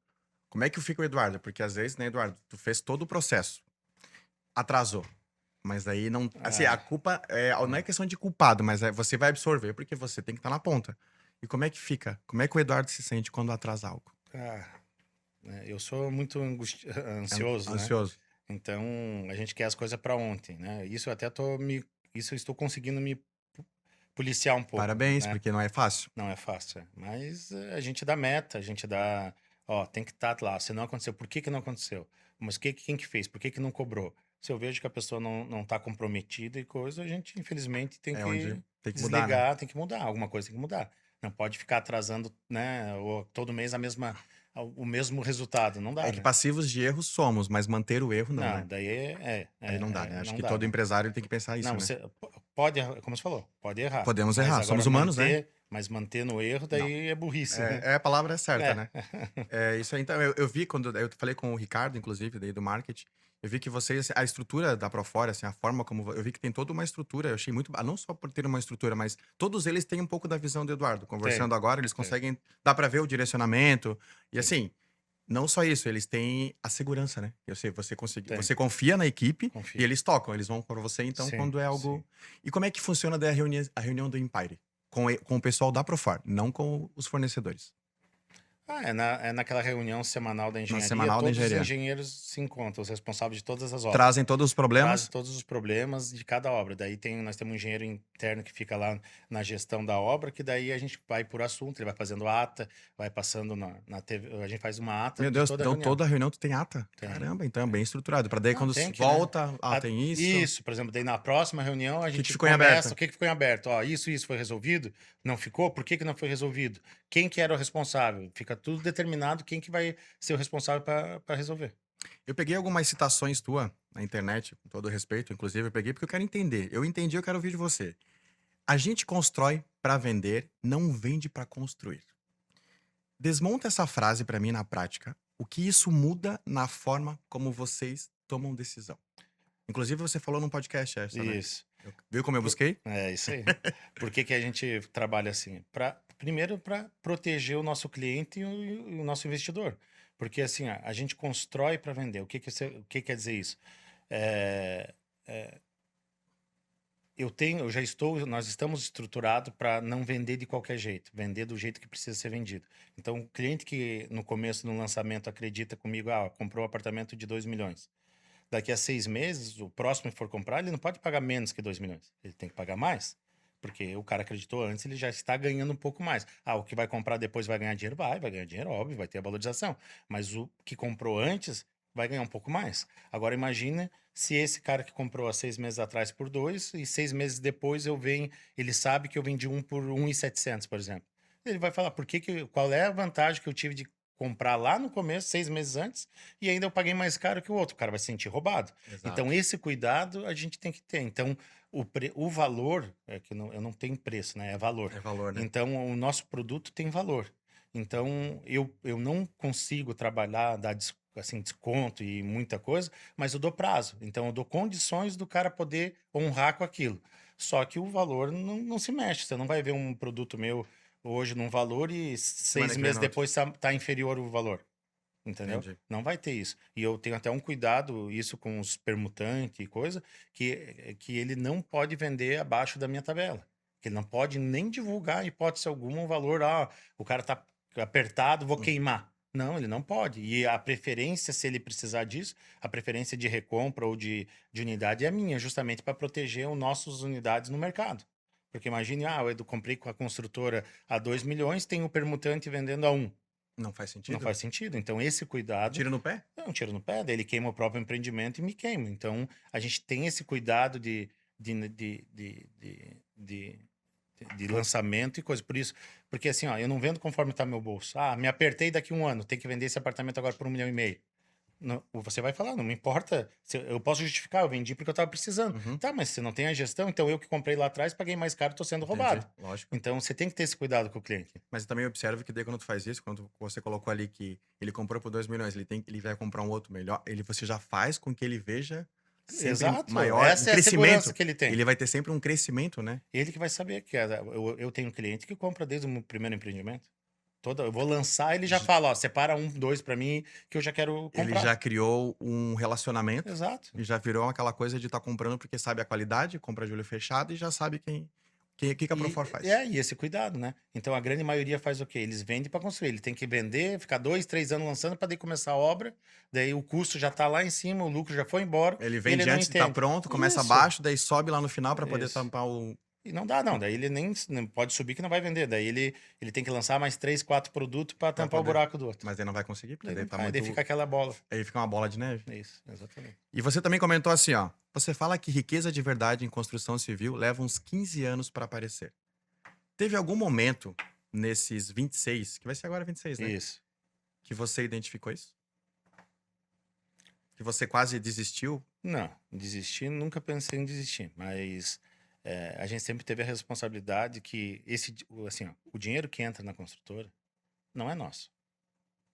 Speaker 2: como é que fica o Eduardo? Porque às vezes, né, Eduardo, tu fez todo o processo, atrasou. Mas aí não. Assim, a
Speaker 1: Ah,
Speaker 2: culpa não é questão de culpado, mas você vai absorver porque você tem que estar na ponta. E como é que fica? Como é que o Eduardo se sente quando atrasa algo?
Speaker 1: eu sou muito ansioso, né?
Speaker 2: Ansioso.
Speaker 1: Então, a gente quer as coisas para ontem, né? Isso eu estou conseguindo me policiar um pouco,
Speaker 2: Parabéns,
Speaker 1: né?
Speaker 2: porque não é fácil.
Speaker 1: Não é fácil, mas a gente dá meta, a gente dá, ó, tem que estar lá. Se não aconteceu, por que que não aconteceu? Mas quem que fez? Por que que não cobrou? Se eu vejo que a pessoa não está comprometida e coisa, a gente, infelizmente, tem
Speaker 2: É
Speaker 1: que
Speaker 2: onde tem que mudar, né?
Speaker 1: desligar, tem que mudar. Alguma coisa tem que mudar. Não pode ficar atrasando, né? Todo mês o mesmo resultado. Não
Speaker 2: É
Speaker 1: dá,
Speaker 2: que
Speaker 1: né?
Speaker 2: passivos de erro somos, mas manter o erro não,
Speaker 1: Não,
Speaker 2: né?
Speaker 1: daí
Speaker 2: Aí não dá, né? Acho
Speaker 1: não
Speaker 2: que
Speaker 1: dá,
Speaker 2: todo
Speaker 1: né?
Speaker 2: empresário tem que pensar isso,
Speaker 1: Não,
Speaker 2: né?
Speaker 1: você pode errar, como você falou, pode errar.
Speaker 2: Podemos
Speaker 1: Mas
Speaker 2: errar,
Speaker 1: agora
Speaker 2: somos humanos, né?
Speaker 1: manter no erro,
Speaker 2: Não.
Speaker 1: daí é burrice, né?
Speaker 2: A palavra é certa,
Speaker 1: É.
Speaker 2: né? É isso aí. Então, eu vi quando eu falei com o Ricardo, inclusive, daí do marketing, eu vi que vocês, a estrutura da Profora, assim, a forma como. Eu vi que tem toda uma estrutura, eu achei muito. Não só por ter uma estrutura, mas todos eles têm um pouco da visão do Eduardo.
Speaker 1: Tem,
Speaker 2: Conversando agora, eles
Speaker 1: tem,
Speaker 2: conseguem. Dá pra ver o direcionamento. E
Speaker 1: tem,
Speaker 2: assim, não só isso, eles têm a segurança, né? Eu sei, você consegue,
Speaker 1: tem.
Speaker 2: você confia na equipe e
Speaker 1: Confio.
Speaker 2: eles tocam, eles vão para você, então,
Speaker 1: Sim,
Speaker 2: quando é
Speaker 1: sim.
Speaker 2: algo. E como é que funciona daí a reunião do Empire? Com o pessoal da Profar, não com os fornecedores.
Speaker 1: É naquela reunião semanal da
Speaker 2: Na
Speaker 1: engenharia,
Speaker 2: semanal da
Speaker 1: todos os
Speaker 2: engenharia.
Speaker 1: engenheiros se encontram, os responsáveis de todas as obras.
Speaker 2: Trazem todos os
Speaker 1: Trazem
Speaker 2: problemas.
Speaker 1: todos os problemas de cada obra. Daí nós temos um engenheiro interno que fica lá na gestão da obra, que daí a gente vai por assunto, ele vai fazendo ata, vai passando na TV, a gente faz uma ata
Speaker 2: Meu
Speaker 1: de
Speaker 2: Deus,
Speaker 1: toda a
Speaker 2: então
Speaker 1: reunião.
Speaker 2: toda reunião tu tem ata?
Speaker 1: Tem.
Speaker 2: Caramba, então é bem estruturado. Pra daí
Speaker 1: Não,
Speaker 2: quando
Speaker 1: tem que, né?
Speaker 2: volta, tem isso.
Speaker 1: Isso, por exemplo, daí na próxima reunião a
Speaker 2: O que que
Speaker 1: gente
Speaker 2: ficou em aberto?
Speaker 1: começa, o que que ficou em aberto? Ó, isso foi resolvido? Não ficou? Por que que não foi resolvido? Quem que era o responsável? Fica tudo determinado quem que vai ser o responsável para resolver.
Speaker 2: Eu peguei algumas citações tua na internet, com todo respeito, inclusive eu peguei porque eu quero entender. Eu entendi, eu quero ouvir de você. A gente constrói pra vender, não vende pra construir. Desmonta essa frase pra mim na prática. O que isso muda na forma como vocês tomam decisão? Inclusive você falou num podcast essa, né?
Speaker 1: Isso.
Speaker 2: Viu como eu busquei?
Speaker 1: É isso aí. Por que que a gente trabalha assim? Primeiro, para proteger o nosso cliente e o nosso investidor. Porque assim, a gente constrói para vender. O que quer dizer isso? É, é, nós estamos estruturados para não vender de qualquer jeito, vender do jeito que precisa ser vendido. Então, o cliente que no começo, no lançamento, acredita comigo, comprou um apartamento de 2 milhões. Daqui a 6 meses, o próximo que for comprar, ele não pode pagar menos que 2 milhões. Ele tem que pagar mais. Porque o cara acreditou antes, ele já está ganhando um pouco mais. O que vai comprar depois vai ganhar dinheiro? Vai ganhar dinheiro, óbvio, vai ter a valorização. Mas o que comprou antes vai ganhar um pouco mais. Agora imagina se esse cara que comprou há 6 meses atrás por 2 e 6 meses depois ele sabe que eu vendi um por 1.700, por exemplo. Ele vai falar, qual é a vantagem que eu tive de comprar lá no começo, 6 meses antes, e ainda eu paguei mais caro que o outro. O cara vai se sentir roubado.
Speaker 2: Exato.
Speaker 1: Então, esse cuidado a gente tem que ter. Então, o valor, eu não tenho preço, né? É valor.
Speaker 2: É valor, né?
Speaker 1: Então, o nosso produto tem valor. Então, eu não consigo trabalhar, dar assim, desconto e muita coisa, mas eu dou prazo. Então, eu dou condições do cara poder honrar com aquilo. Só que o valor não se mexe. Você não vai ver um produto meu hoje num valor e
Speaker 2: Semana
Speaker 1: 6
Speaker 2: que vem
Speaker 1: meses
Speaker 2: no outro.
Speaker 1: depois tá inferior o valor. Entendeu?
Speaker 2: Entendi.
Speaker 1: Não vai ter isso. E eu tenho até um cuidado, isso com os permutantes e coisa, que ele não pode vender abaixo da minha tabela. Que ele não pode nem divulgar, em hipótese alguma, um valor, o cara tá apertado, vou queimar. Não, ele não pode. E a preferência, se ele precisar disso, a preferência de recompra ou de unidade é minha, justamente para proteger as nossas unidades no mercado. Porque imagine, eu comprei com a construtora a 2 milhões, tem o permutante vendendo a 1.
Speaker 2: Não faz
Speaker 1: Não
Speaker 2: sentido?
Speaker 1: faz sentido. Então, esse cuidado
Speaker 2: Tira no pé?
Speaker 1: é um tiro no pé, daí ele queima o próprio empreendimento e me queima. Então, a gente tem esse cuidado de, de, de, de, de, de lançamento e coisa. Por isso, porque assim, eu não vendo conforme está meu bolso. Me apertei daqui a 1 ano, tem que vender esse apartamento agora por 1,5 milhão. Não, você vai falar, não me importa. Eu posso justificar, eu vendi porque eu estava precisando.
Speaker 2: Uhum.
Speaker 1: Tá, mas você não tem a gestão, então eu que comprei lá atrás, paguei mais caro, estou sendo
Speaker 2: Entendi,
Speaker 1: roubado.
Speaker 2: lógico.
Speaker 1: Então, você tem que ter esse cuidado com o cliente.
Speaker 2: Mas eu também observo que daí quando tu faz isso, quando você colocou ali que ele comprou por 2 milhões, ele vai comprar um outro melhor, você já faz com que ele veja sempre
Speaker 1: Exato.
Speaker 2: maior,
Speaker 1: Essa
Speaker 2: um
Speaker 1: é a segurança
Speaker 2: crescimento.
Speaker 1: que ele tem.
Speaker 2: Ele vai ter sempre um crescimento, né?
Speaker 1: Ele que vai saber que eu tenho um cliente que compra desde o primeiro empreendimento. Eu vou lançar, ele já fala, separa 1, 2 para mim que eu já quero comprar.
Speaker 2: Ele já criou um relacionamento
Speaker 1: Exato.
Speaker 2: e já virou aquela coisa de estar comprando porque sabe a qualidade, compra de olho fechado e já sabe que a Profor faz.
Speaker 1: E esse cuidado, né? Então a grande maioria faz o quê? Eles vendem para construir. Ele tem que vender, ficar 2, 3 anos lançando para daí começar a obra. Daí o custo já tá lá em cima, o lucro já foi embora.
Speaker 2: Ele vende
Speaker 1: não
Speaker 2: antes de estar
Speaker 1: entende.
Speaker 2: pronto, começa
Speaker 1: Isso.
Speaker 2: abaixo, daí sobe lá no final para poder
Speaker 1: Isso.
Speaker 2: tampar o
Speaker 1: E não dá, não. Daí ele nem não pode subir que não vai vender. Daí ele tem que lançar mais 3, 4 produtos para
Speaker 2: Pra
Speaker 1: tampar o
Speaker 2: poder.
Speaker 1: buraco do outro.
Speaker 2: Mas aí não vai conseguir, porque
Speaker 1: Daí
Speaker 2: daí
Speaker 1: não
Speaker 2: tá
Speaker 1: vai, daí
Speaker 2: muito.
Speaker 1: fica aquela bola.
Speaker 2: Aí fica uma bola de neve.
Speaker 1: Isso, exatamente.
Speaker 2: E você também comentou assim, ó. Você fala que riqueza de verdade em construção civil leva uns 15 anos para aparecer. Teve algum momento nesses 26, que vai ser agora 26, né?
Speaker 1: Isso.
Speaker 2: Que você identificou isso? Que você quase desistiu?
Speaker 1: Não, desistir, nunca pensei em desistir, mas a gente sempre teve a responsabilidade que assim, ó, o dinheiro que entra na construtora não é nosso.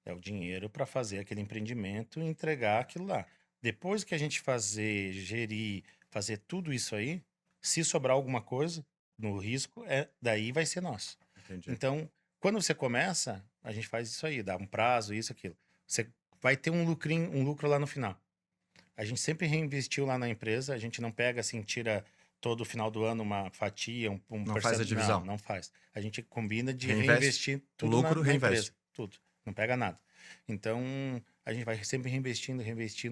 Speaker 1: É o dinheiro para fazer aquele empreendimento e entregar aquilo lá. Depois que a gente fazer, gerir, fazer tudo isso aí, se sobrar alguma coisa no risco, daí vai ser nosso.
Speaker 2: Entendi.
Speaker 1: Então, quando você começa, a gente faz isso aí, dá um prazo, isso, aquilo. Você vai ter um lucro lá no final. A gente sempre reinvestiu lá na empresa, a gente não pega assim, tira todo final do ano uma fatia,
Speaker 2: Não faz a divisão.
Speaker 1: Não faz. A gente combina de
Speaker 2: Reinveste.
Speaker 1: reinvestir tudo
Speaker 2: Lucro,
Speaker 1: na
Speaker 2: reinveste.
Speaker 1: empresa, tudo. Não pega nada. Então, a gente vai sempre reinvestindo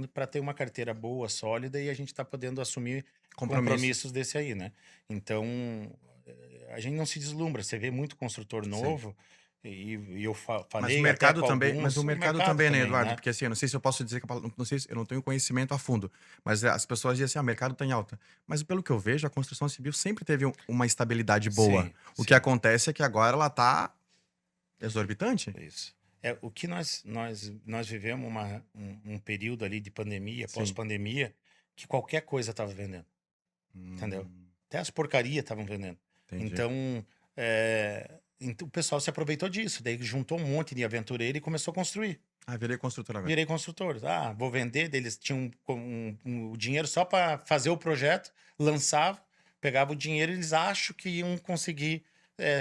Speaker 1: para ter uma carteira boa, sólida e a gente está podendo assumir compromissos desse aí, né? Então, a gente não se deslumbra. Você vê muito construtor novo e eu falei
Speaker 2: Mas o
Speaker 1: até
Speaker 2: mercado
Speaker 1: com
Speaker 2: também,
Speaker 1: alguns,
Speaker 2: mas o mercado também, né, Eduardo?
Speaker 1: né?
Speaker 2: Porque assim, eu não sei se eu posso dizer que não sei, eu não tenho conhecimento a fundo, mas as pessoas dizem assim, o mercado tá em alta. Mas pelo que eu vejo, a construção civil sempre teve uma estabilidade boa.
Speaker 1: Sim,
Speaker 2: O
Speaker 1: sim.
Speaker 2: que acontece é que agora ela tá exorbitante.
Speaker 1: Isso. O que nós vivemos um período ali de pandemia,
Speaker 2: Sim.
Speaker 1: pós-pandemia, que qualquer coisa estava vendendo, entendeu?
Speaker 2: Hum,
Speaker 1: Até as porcarias estavam vendendo.
Speaker 2: entendi.
Speaker 1: Então, o pessoal se aproveitou disso. Daí juntou um monte de aventureiro e começou a construir.
Speaker 2: Ah, virei construtor agora.
Speaker 1: Virei construtor. Ah, vou vender. Daí eles tinham o dinheiro só para fazer o projeto, lançava, pegava o dinheiro e eles acham que iam conseguir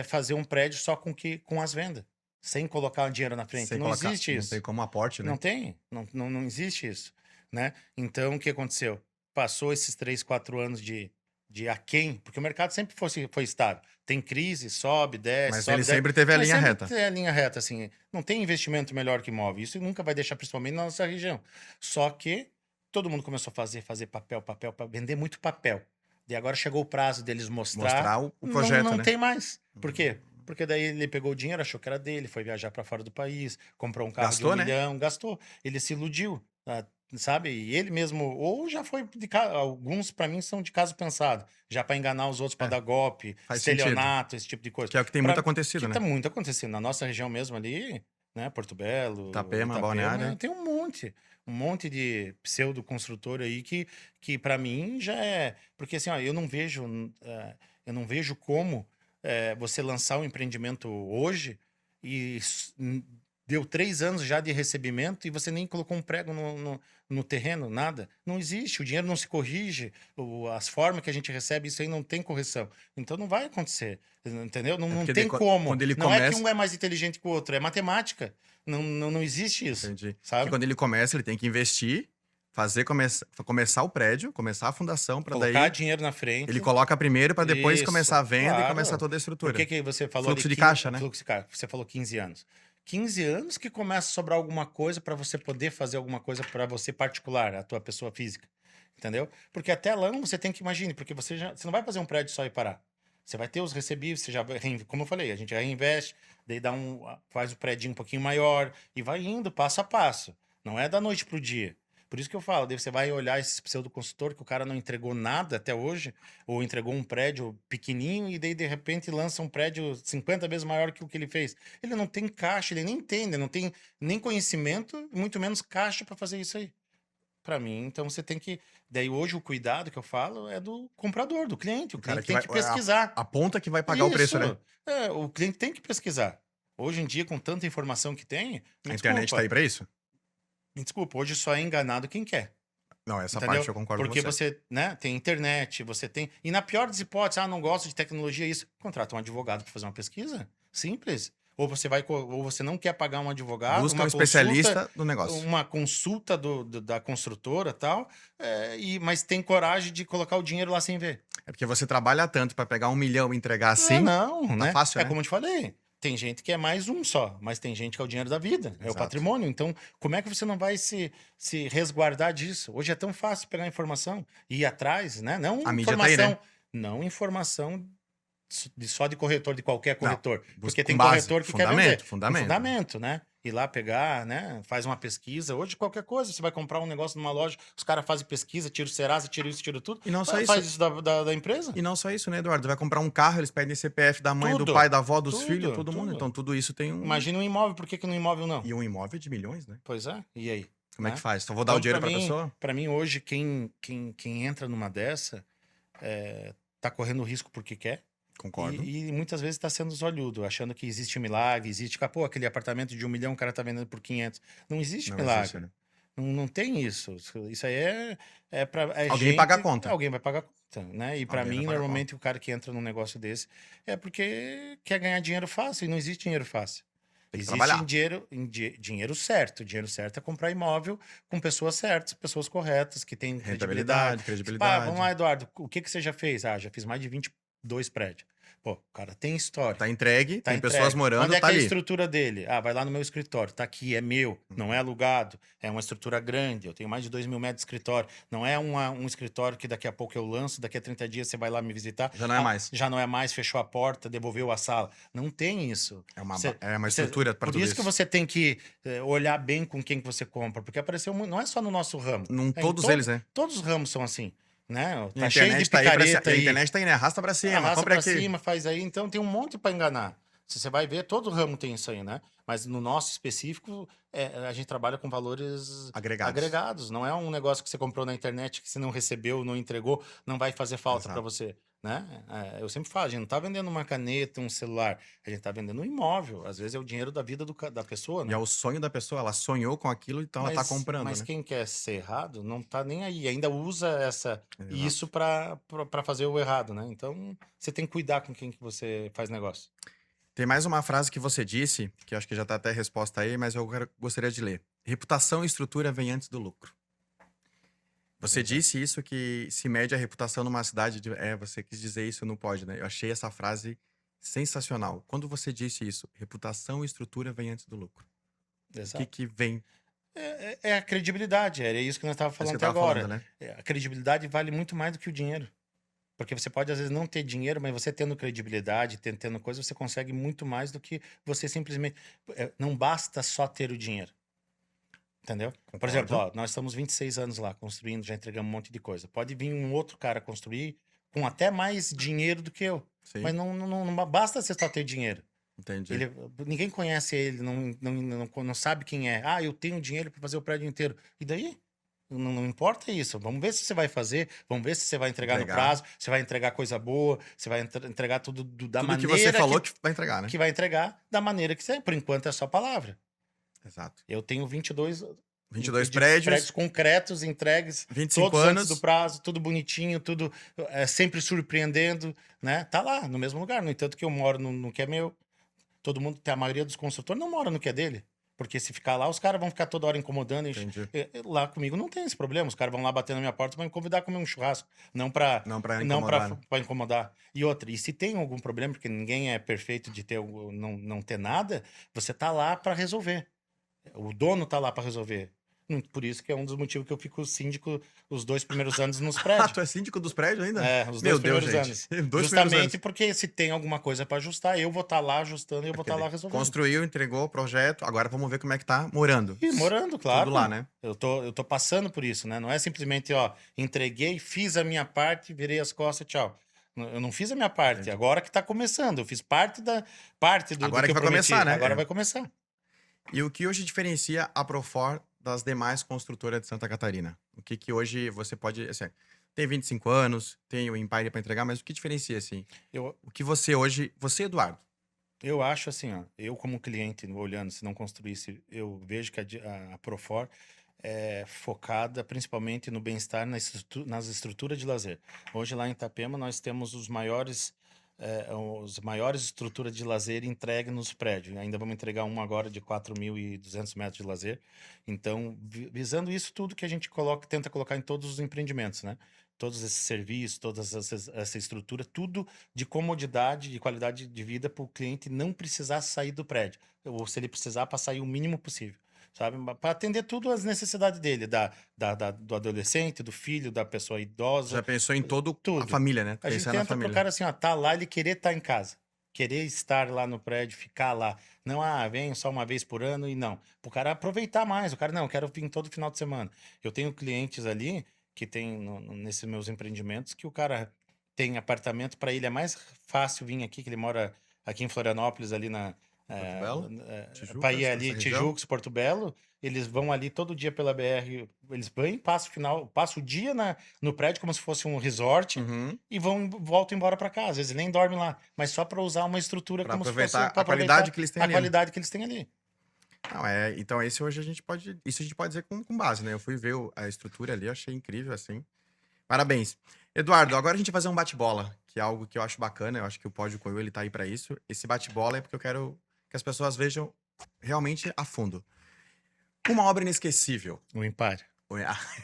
Speaker 1: fazer um prédio só com as vendas, sem colocar o dinheiro na frente.
Speaker 2: Sem
Speaker 1: Não
Speaker 2: colocar,
Speaker 1: existe
Speaker 2: não
Speaker 1: isso.
Speaker 2: tem como aporte, né?
Speaker 1: Não tem, não existe isso, né? Então, o que aconteceu? Passou esses 3, 4 anos de aquém, porque o mercado sempre foi estável. Tem crise, sobe, desce,
Speaker 2: Mas
Speaker 1: sobe,
Speaker 2: ele
Speaker 1: desce.
Speaker 2: sempre teve a
Speaker 1: Mas
Speaker 2: linha
Speaker 1: sempre
Speaker 2: reta.
Speaker 1: tem a linha reta, assim. Não tem investimento melhor que imóvel. Isso nunca vai deixar, principalmente na nossa região. Só que todo mundo começou a fazer papel, para vender muito papel. E agora chegou o prazo deles
Speaker 2: Mostrar o
Speaker 1: não,
Speaker 2: projeto,
Speaker 1: não
Speaker 2: né?
Speaker 1: tem mais. Por quê? Porque daí ele pegou o dinheiro, achou que era dele, foi viajar para fora do país, comprou um carro
Speaker 2: Gastou,
Speaker 1: de 1
Speaker 2: né?
Speaker 1: milhão, gastou. Ele se iludiu, sabe? E ele mesmo, ou já foi alguns para mim são de caso pensado, já para enganar os outros, para dar golpe,
Speaker 2: Faz sentido.
Speaker 1: estelionato, esse tipo de coisa.
Speaker 2: Que é o que tem muito acontecido,
Speaker 1: Que
Speaker 2: né?
Speaker 1: tá muito acontecendo. Na nossa região mesmo ali, né? Porto Belo,
Speaker 2: Itapema, Balneário.
Speaker 1: tem um monte de pseudo construtor aí que para mim já é, porque assim, ó, eu não vejo como você lançar um empreendimento hoje e deu 3 anos já de recebimento e você nem colocou um prego no terreno, nada. Não existe, o dinheiro não se corrige, as formas que a gente recebe, isso aí não tem correção. Então não vai acontecer, entendeu? Não
Speaker 2: porque
Speaker 1: tem
Speaker 2: daí
Speaker 1: como.
Speaker 2: quando ele
Speaker 1: Não é que
Speaker 2: começa-
Speaker 1: um é mais inteligente que o outro, é matemática. Não existe isso,
Speaker 2: Entendi.
Speaker 1: sabe?
Speaker 2: Que quando ele começa, ele tem que investir, começar o prédio, começar a fundação, para
Speaker 1: Colocar
Speaker 2: daí
Speaker 1: dinheiro na frente.
Speaker 2: ele coloca primeiro para depois
Speaker 1: Isso,
Speaker 2: começar a venda e
Speaker 1: claro.
Speaker 2: começar toda a estrutura.
Speaker 1: Por que você falou
Speaker 2: Fluxo
Speaker 1: ali
Speaker 2: de caixa, né?
Speaker 1: Fluxo de caixa. Você falou 15 anos. 15 anos que começa a sobrar alguma coisa para você poder fazer alguma coisa para você particular, a tua pessoa física. Entendeu? Porque até lá você tem que imaginar, porque você não vai fazer um prédio só e parar. Você vai ter os recebíveis, você já vai, como eu falei, a gente reinveste, daí faz o prédio um pouquinho maior e vai indo passo a passo. Não é da noite pro dia. Por isso que eu falo, daí você vai olhar esse pseudo-consultor que o cara não entregou nada até hoje, ou entregou um prédio pequenininho e daí de repente lança um prédio 50 vezes maior que o que ele fez. Ele não tem caixa, ele nem entende, não tem nem conhecimento, muito menos caixa para fazer isso aí. Para mim, então você tem que. Daí hoje o cuidado que eu falo é do comprador, do cliente. O
Speaker 2: cara
Speaker 1: cliente
Speaker 2: que
Speaker 1: tem que pesquisar.
Speaker 2: A ponta que vai pagar o preço, né?
Speaker 1: O cliente tem que pesquisar. Hoje em dia, com tanta informação que tem,
Speaker 2: A internet tá aí para isso?
Speaker 1: me desculpa, hoje só é enganado quem quer.
Speaker 2: Não, essa
Speaker 1: Entendeu?
Speaker 2: parte eu concordo
Speaker 1: Porque
Speaker 2: com você.
Speaker 1: você, né, tem internet, você tem. E na pior das hipóteses, não gosto de tecnologia, isso. Contrata um advogado para fazer uma pesquisa. Simples. Ou você não quer pagar um advogado.
Speaker 2: Busca
Speaker 1: uma
Speaker 2: um especialista
Speaker 1: consulta,
Speaker 2: do negócio.
Speaker 1: Uma consulta da construtora e tal, mas tem coragem de colocar o dinheiro lá sem ver.
Speaker 2: É porque você trabalha tanto para pegar 1 milhão e entregar assim.
Speaker 1: Não,
Speaker 2: tá
Speaker 1: né?
Speaker 2: fácil, né?
Speaker 1: Como eu te falei. Tem gente que é mais um só, mas tem gente que é o dinheiro da vida, é o
Speaker 2: Exato.
Speaker 1: patrimônio. Então, como é que você não vai se resguardar disso? Hoje é tão fácil pegar informação e ir atrás, né? Não
Speaker 2: A mídia tá
Speaker 1: informação.
Speaker 2: aí, né?
Speaker 1: Não informação só de corretor, de qualquer
Speaker 2: Não,
Speaker 1: corretor. Porque
Speaker 2: com
Speaker 1: tem
Speaker 2: base,
Speaker 1: corretor que quer
Speaker 2: fundamento,
Speaker 1: vender.
Speaker 2: fundamento.
Speaker 1: Fundamento, né? Ir lá pegar, né? Faz uma pesquisa. Hoje, qualquer coisa, você vai comprar um negócio numa loja, os caras fazem pesquisa, tira o Serasa, tira isso, tira tudo.
Speaker 2: E não só
Speaker 1: Faz
Speaker 2: isso.
Speaker 1: isso da empresa.
Speaker 2: E não só isso, né, Eduardo? Vai comprar um carro, eles pedem CPF da mãe, do
Speaker 1: Tudo.
Speaker 2: pai, da avó, dos
Speaker 1: Tudo,
Speaker 2: filhos, todo mundo.
Speaker 1: tudo.
Speaker 2: Então tudo isso tem um.
Speaker 1: Imagina um imóvel, por que que no imóvel não?
Speaker 2: E um imóvel de milhões, né?
Speaker 1: Pois é, e aí?
Speaker 2: Como é
Speaker 1: Né?
Speaker 2: que faz? Então vou dar o
Speaker 1: Então,
Speaker 2: dinheiro pra pessoa?
Speaker 1: Pra mim, hoje, quem entra numa dessa tá correndo risco porque quer.
Speaker 2: Concordo.
Speaker 1: E muitas vezes está sendo zolhudo, achando que existe um milagre, existe, pô, aquele apartamento de 1 milhão o cara tá vendendo por 500. Não existe
Speaker 2: Não
Speaker 1: milagre.
Speaker 2: existe, né?
Speaker 1: Não tem isso. Isso aí é para
Speaker 2: Alguém paga a conta.
Speaker 1: Alguém vai pagar a conta, né? E para
Speaker 2: Alguém
Speaker 1: mim,
Speaker 2: vai pagar a
Speaker 1: normalmente, o cara que entra num negócio desse é porque quer ganhar dinheiro fácil, e não existe dinheiro fácil.
Speaker 2: Tem que
Speaker 1: Existe
Speaker 2: trabalhar.
Speaker 1: dinheiro certo. Dinheiro certo é comprar imóvel com pessoas certas, pessoas corretas, que têm
Speaker 2: Rentabilidade,
Speaker 1: credibilidade.
Speaker 2: credibilidade.
Speaker 1: Vamos lá, Eduardo, o que você já fez? Já fiz mais de 22 prédios. Pô, o cara tem história.
Speaker 2: Tá entregue,
Speaker 1: Tá
Speaker 2: tem
Speaker 1: entregue.
Speaker 2: pessoas morando,
Speaker 1: Onde é
Speaker 2: tá
Speaker 1: que é a
Speaker 2: ali.
Speaker 1: estrutura dele? Ah, vai lá no meu escritório. Tá aqui, é meu. Não é alugado. É uma estrutura grande. Eu tenho mais de 2.000 metros de escritório. Não é um escritório que daqui a pouco eu lanço, daqui a 30 dias você vai lá me visitar.
Speaker 2: Já não é mais.
Speaker 1: Já não é mais, fechou a porta, devolveu a sala. Não tem isso.
Speaker 2: É uma estrutura para
Speaker 1: Por
Speaker 2: tudo
Speaker 1: isso que você tem que olhar bem com quem que você compra. Porque apareceu muito. Não é só no nosso ramo.
Speaker 2: Todos eles, né?
Speaker 1: Todos os ramos são assim. Né?
Speaker 2: E
Speaker 1: Tá
Speaker 2: a
Speaker 1: cheio de
Speaker 2: internet tá aí pra
Speaker 1: picareta
Speaker 2: a
Speaker 1: aí.
Speaker 2: internet tá aí, né? Arrasta pra cima,
Speaker 1: Arrasta
Speaker 2: compra
Speaker 1: pra
Speaker 2: aqui.
Speaker 1: cima, faz aí. Então tem um monte para enganar. Se você vai ver, todo ramo tem isso aí, né? Mas no nosso específico, a gente trabalha com valores agregados. Não é um negócio que você comprou na internet que você não recebeu, não entregou, não vai fazer falta para você. Né? Eu sempre falo, a gente não tá vendendo uma caneta, um celular, a gente tá vendendo um imóvel. Às vezes é o dinheiro da vida da pessoa, né?
Speaker 2: E é o sonho da pessoa, ela sonhou com aquilo, então ela tá comprando.
Speaker 1: Mas
Speaker 2: né?
Speaker 1: quem quer ser errado não tá nem aí, ainda usa isso para fazer o errado, né? Então você tem que cuidar com quem que você faz negócio.
Speaker 2: Tem mais uma frase que você disse, que eu acho que já tá até a resposta aí, mas eu gostaria de ler. Reputação e estrutura vêm antes do lucro. Você disse isso, que se mede a reputação numa cidade. Você quis dizer isso, não pode, né? Eu achei essa frase sensacional. Quando você disse isso, reputação e estrutura vêm antes do lucro.
Speaker 1: Exato.
Speaker 2: O que vem?
Speaker 1: É a credibilidade, era isso que nós estávamos falando até agora.
Speaker 2: Falando, né?
Speaker 1: A credibilidade vale muito mais do que o dinheiro. Porque você pode, às vezes, não ter dinheiro, mas você tendo credibilidade, tendo coisa, você consegue muito mais do que você simplesmente... Não basta só ter o dinheiro. Entendeu?
Speaker 2: Concordo.
Speaker 1: Por exemplo, ó, nós estamos 26 anos lá construindo, já entregamos um monte de coisa. Pode vir um outro cara construir com até mais dinheiro do que eu.
Speaker 2: Sim.
Speaker 1: Mas não basta você só ter dinheiro.
Speaker 2: Entendi.
Speaker 1: Ninguém conhece ele, não sabe quem é. Ah, eu tenho dinheiro para fazer o prédio inteiro. E daí? Não importa isso. Vamos ver se você vai fazer, vamos ver se você vai entregar no prazo, você vai entregar coisa boa, você vai entregar tudo da maneira
Speaker 2: que você falou que vai entregar, né?
Speaker 1: Que vai entregar da maneira que você... Por enquanto é só palavra.
Speaker 2: Exato.
Speaker 1: Eu tenho 22
Speaker 2: prédios
Speaker 1: concretos, entregues,
Speaker 2: 25
Speaker 1: todos
Speaker 2: anos
Speaker 1: antes do prazo, tudo bonitinho, tudo sempre surpreendendo, né? Tá lá, no mesmo lugar. No entanto que eu moro no que é meu. Todo mundo, a maioria dos construtores não mora no que é dele. Porque se ficar lá, os caras vão ficar toda hora incomodando. Lá comigo não tem esse problema. Os caras vão lá bater na minha porta e vão me convidar a comer um churrasco. Não pra incomodar. E outra, e se tem algum problema, porque ninguém é perfeito de ter não ter nada, você tá lá pra resolver. O dono tá lá pra resolver. Por isso que é um dos motivos que eu fico síndico os 2 primeiros anos nos prédios.
Speaker 2: Tu é síndico dos prédios ainda?
Speaker 1: Os 2 primeiros anos. Justamente porque se tem alguma coisa para ajustar, eu vou estar lá ajustando e eu vou estar lá resolvendo.
Speaker 2: Construiu, entregou o projeto, agora vamos ver como é que tá morando.
Speaker 1: E morando, claro.
Speaker 2: Tudo lá, né?
Speaker 1: Eu tô passando por isso, né? Não é simplesmente, entreguei, fiz a minha parte, virei as costas, tchau. Eu não fiz a minha parte, Entendi. Agora que tá começando. Eu fiz parte do
Speaker 2: agora
Speaker 1: que
Speaker 2: vai
Speaker 1: eu
Speaker 2: começar, né?
Speaker 1: Agora vai começar.
Speaker 2: E o que hoje diferencia a Profor das demais construtoras de Santa Catarina? O que hoje você pode... Assim, tem 25 anos, tem o Empire para entregar, mas o que diferencia, assim? O que você hoje... Você, Eduardo?
Speaker 1: Eu acho assim, eu como cliente, olhando, se não construísse, eu vejo que a Profor é focada principalmente no bem-estar, nas estruturas de lazer. Hoje lá em Itapema nós temos as maiores estruturas de lazer entregue nos prédios. Ainda vamos entregar uma agora de 4.200 metros de lazer. Então, visando isso tudo que a gente tenta colocar em todos os empreendimentos, né? Todos esses serviços, toda essa estrutura, tudo de comodidade, de qualidade de vida para o cliente não precisar sair do prédio. Ou se ele precisar, para sair o mínimo possível. sabe? Para atender tudo as necessidades dele, do adolescente, do filho, da pessoa
Speaker 2: Já
Speaker 1: idosa,
Speaker 2: pensou em toda a
Speaker 1: tudo.
Speaker 2: família, né?
Speaker 1: A gente
Speaker 2: Pensando na
Speaker 1: tenta pro
Speaker 2: família.
Speaker 1: cara assim, ó, tá lá, ele querer estar em casa. Querer estar lá no prédio, ficar lá. Não, venho só uma vez por ano e não. O cara aproveitar mais. O cara, não, eu quero vir todo final de semana. Eu tenho clientes ali que tem nesses meus empreendimentos que o cara tem apartamento, para ele é mais fácil vir aqui, que ele mora aqui em Florianópolis, ali
Speaker 2: Porto Belo,
Speaker 1: para ir
Speaker 2: Tijucas, essa
Speaker 1: ali,
Speaker 2: região.
Speaker 1: Tijucos, Porto Belo, eles vão ali todo dia pela BR, eles vêm, passam o dia no prédio como se fosse um resort
Speaker 2: Uhum.
Speaker 1: e voltam embora para casa. Às vezes nem dormem lá, mas só para usar uma estrutura
Speaker 2: Para
Speaker 1: como se fosse
Speaker 2: aproveitar
Speaker 1: para
Speaker 2: a qualidade
Speaker 1: aproveitar
Speaker 2: que eles têm
Speaker 1: a
Speaker 2: ali, né?
Speaker 1: qualidade que eles têm ali.
Speaker 2: Não, então esse hoje a gente pode, isso a gente pode dizer com base, né? Eu fui ver a estrutura ali, eu achei incrível, assim. Parabéns. Eduardo, agora a gente vai fazer um bate-bola, que é algo que eu acho bacana, eu acho que o Pódio Coelho, ele tá aí para isso. Esse bate-bola é porque eu quero que as pessoas vejam realmente a fundo. Uma obra inesquecível.
Speaker 1: O Empire.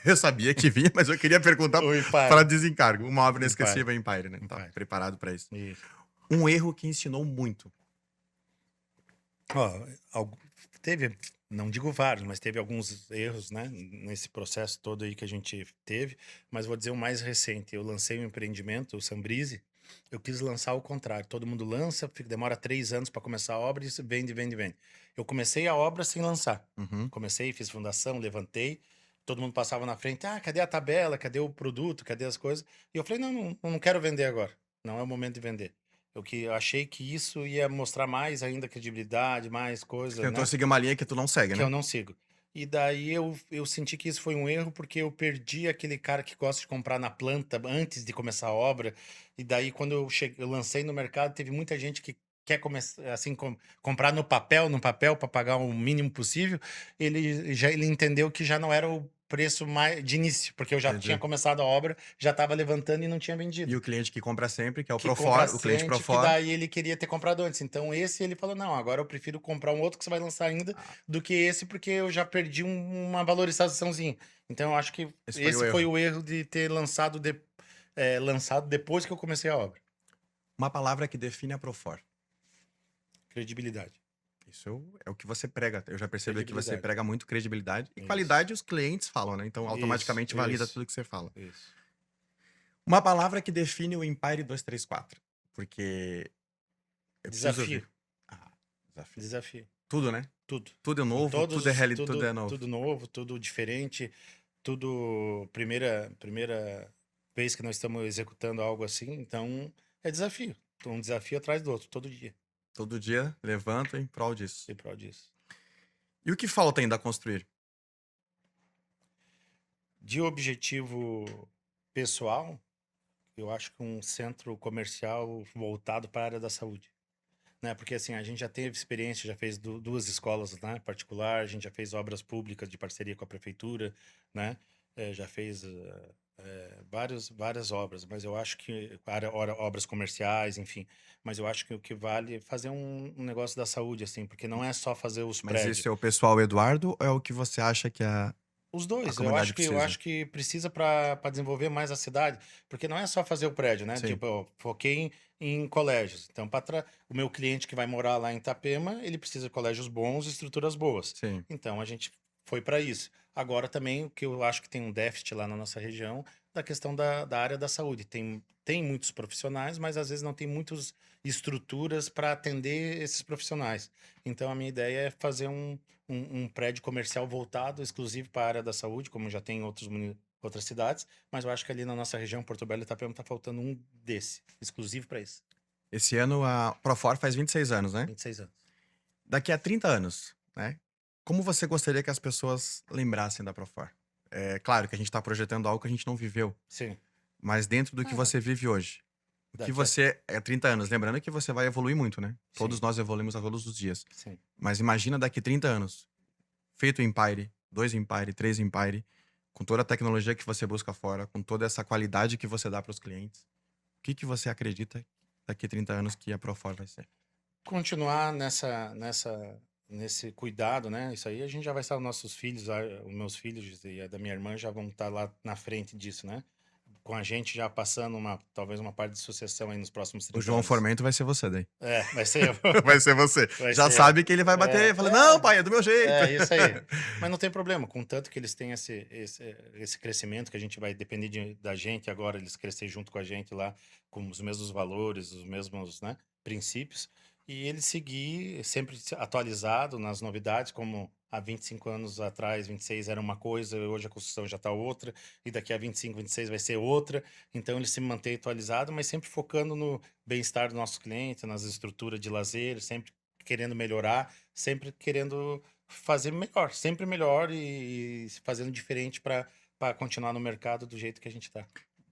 Speaker 2: Eu sabia que vinha, mas eu queria perguntar
Speaker 1: O
Speaker 2: para
Speaker 1: Empire.
Speaker 2: desencargo. Uma obra
Speaker 1: Empire.
Speaker 2: inesquecível é Empire, né? Tá
Speaker 1: Empire.
Speaker 2: preparado para isso.
Speaker 1: Isso.
Speaker 2: Um erro que ensinou muito.
Speaker 1: Ó, teve, não digo vários, mas teve alguns erros, né, nesse processo todo aí que a gente teve, mas vou dizer o mais recente. Eu lancei um empreendimento, o Sambrise, eu quis lançar o contrário. Todo mundo lança, demora 3 anos para começar a obra e isso vende, vende, vende. Eu comecei a obra sem lançar.
Speaker 2: Uhum.
Speaker 1: Comecei, fiz fundação, levantei, todo mundo passava na frente, cadê a tabela, cadê o produto, cadê as coisas? E eu falei, não quero vender agora, não é o momento de vender. Eu achei que isso ia mostrar mais ainda credibilidade, mais
Speaker 2: Você
Speaker 1: coisa,
Speaker 2: tentou
Speaker 1: né?
Speaker 2: seguir uma linha que tu não segue,
Speaker 1: Que eu
Speaker 2: né?
Speaker 1: não sigo. E daí eu senti que isso foi um erro, porque eu perdi aquele cara que gosta de comprar na planta antes de começar a obra. E daí, quando eu lancei no mercado, teve muita gente que quer começar assim comprar no papel para pagar o mínimo possível. Ele entendeu que já não era o preço mais de início, porque eu já tinha
Speaker 2: Entendi.
Speaker 1: começado a obra, já estava levantando e não tinha
Speaker 2: E
Speaker 1: vendido.
Speaker 2: o cliente que compra sempre, que é o
Speaker 1: Que compra
Speaker 2: Profor, o cliente
Speaker 1: ciente, que
Speaker 2: Profor.
Speaker 1: daí ele queria ter comprado antes. Então esse ele falou: não, agora eu prefiro comprar um outro que você vai lançar ainda
Speaker 2: Ah,
Speaker 1: do que esse, porque eu já perdi uma valorizaçãozinha. Então eu acho que
Speaker 2: esse foi o
Speaker 1: esse foi
Speaker 2: erro.
Speaker 1: o erro de ter lançado depois que eu comecei a obra.
Speaker 2: Uma palavra que define a Profor.
Speaker 1: Credibilidade.
Speaker 2: Isso é o que você prega. Eu já percebi que você
Speaker 1: Credibilidade.
Speaker 2: prega muito credibilidade. E
Speaker 1: Isso.
Speaker 2: qualidade os clientes falam, né? Então
Speaker 1: Isso,
Speaker 2: automaticamente valida
Speaker 1: isso,
Speaker 2: tudo que você fala.
Speaker 1: isso.
Speaker 2: Uma palavra que define o Empire 234. Porque eu preciso
Speaker 1: Desafio.
Speaker 2: ouvir. Ah, desafio.
Speaker 1: Desafio.
Speaker 2: Tudo, né?
Speaker 1: Tudo.
Speaker 2: Tudo é
Speaker 1: Em
Speaker 2: novo, tudo é
Speaker 1: todos,
Speaker 2: realidade, tudo é novo.
Speaker 1: tudo novo, tudo diferente, tudo primeira vez que nós estamos executando algo assim, então é desafio. Um desafio atrás do outro, todo dia,
Speaker 2: Todo dia levanto em prol disso.
Speaker 1: em prol disso.
Speaker 2: E o que falta ainda a construir?
Speaker 1: De objetivo pessoal, eu acho que um centro comercial voltado para a área da saúde. Né? Porque assim, a gente já teve experiência, já fez duas escolas, né, particular, a gente já fez obras públicas de parceria com a prefeitura, né? Já fez várias obras, mas eu acho que obras comerciais, enfim, mas eu acho que o que vale é fazer um negócio da saúde, assim, porque não é só fazer os
Speaker 2: Mas
Speaker 1: prédios.
Speaker 2: isso é o pessoal Eduardo ou é o que você acha que
Speaker 1: Os
Speaker 2: a
Speaker 1: dois,
Speaker 2: comunidade
Speaker 1: eu
Speaker 2: precisa?
Speaker 1: acho que precisa para desenvolver mais a cidade, porque não é só fazer o prédio, né?
Speaker 2: Sim.
Speaker 1: Tipo, eu foquei em colégios. Então, o meu cliente que vai morar lá em Itapema, ele precisa de colégios bons e estruturas boas.
Speaker 2: Sim.
Speaker 1: Então, a gente foi para isso. Agora também, o que eu acho que tem um déficit lá na nossa região, da questão da área da saúde. Tem muitos profissionais, mas às vezes não tem muitas estruturas para atender esses profissionais. Então, a minha ideia é fazer um prédio comercial voltado exclusivo para a área da saúde, como já tem em outras cidades, mas eu acho que ali na nossa região, Porto Belo e Itapema, está faltando um desse, exclusivo para isso.
Speaker 2: Esse ano a Profor faz 26 anos, né?
Speaker 1: 26 anos.
Speaker 2: Daqui a 30 anos, né? Como você gostaria que as pessoas lembrassem da Profor? É claro que a gente está projetando algo que a gente não viveu,
Speaker 1: Sim.
Speaker 2: mas dentro do que
Speaker 1: Ah,
Speaker 2: você vive hoje. O que
Speaker 1: daqui a...
Speaker 2: você é 30 anos, lembrando que você vai evoluir muito, né? Todos
Speaker 1: Sim,
Speaker 2: nós evoluímos a todos os dias.
Speaker 1: sim.
Speaker 2: Mas imagina daqui 30 anos, feito o Empire, 2 Empire, 3 Empire, com toda a tecnologia que você busca fora, com toda essa qualidade que você dá para os clientes. O que você acredita daqui 30 anos que a Profor vai ser?
Speaker 1: Continuar nesse cuidado, né? Isso aí a gente já vai estar, os nossos filhos, os meus filhos e a da minha irmã já vão estar lá na frente disso, né? com a gente já passando talvez uma parte de sucessão aí nos próximos 30
Speaker 2: O João
Speaker 1: anos.
Speaker 2: Formento vai ser você daí.
Speaker 1: Vai ser eu.
Speaker 2: Vai ser você.
Speaker 1: Vai
Speaker 2: Já
Speaker 1: ser eu.
Speaker 2: sabe que ele vai bater, fala, não, pai, é do meu jeito.
Speaker 1: Isso aí. Mas não tem problema, contanto que eles tenham esse crescimento, que a gente vai depender da gente agora, eles crescer junto com a gente lá, com os mesmos valores, os mesmos, né, princípios, e ele seguir sempre atualizado nas novidades, como há 25 anos atrás, 26 era uma coisa, hoje a construção já está outra, e daqui a 25, 26 vai ser outra. Então ele se mantém atualizado, mas sempre focando no bem-estar do nosso cliente, nas estruturas de lazer, sempre querendo melhorar, sempre querendo fazer melhor, sempre melhor e fazendo diferente para continuar no mercado do jeito que a gente está.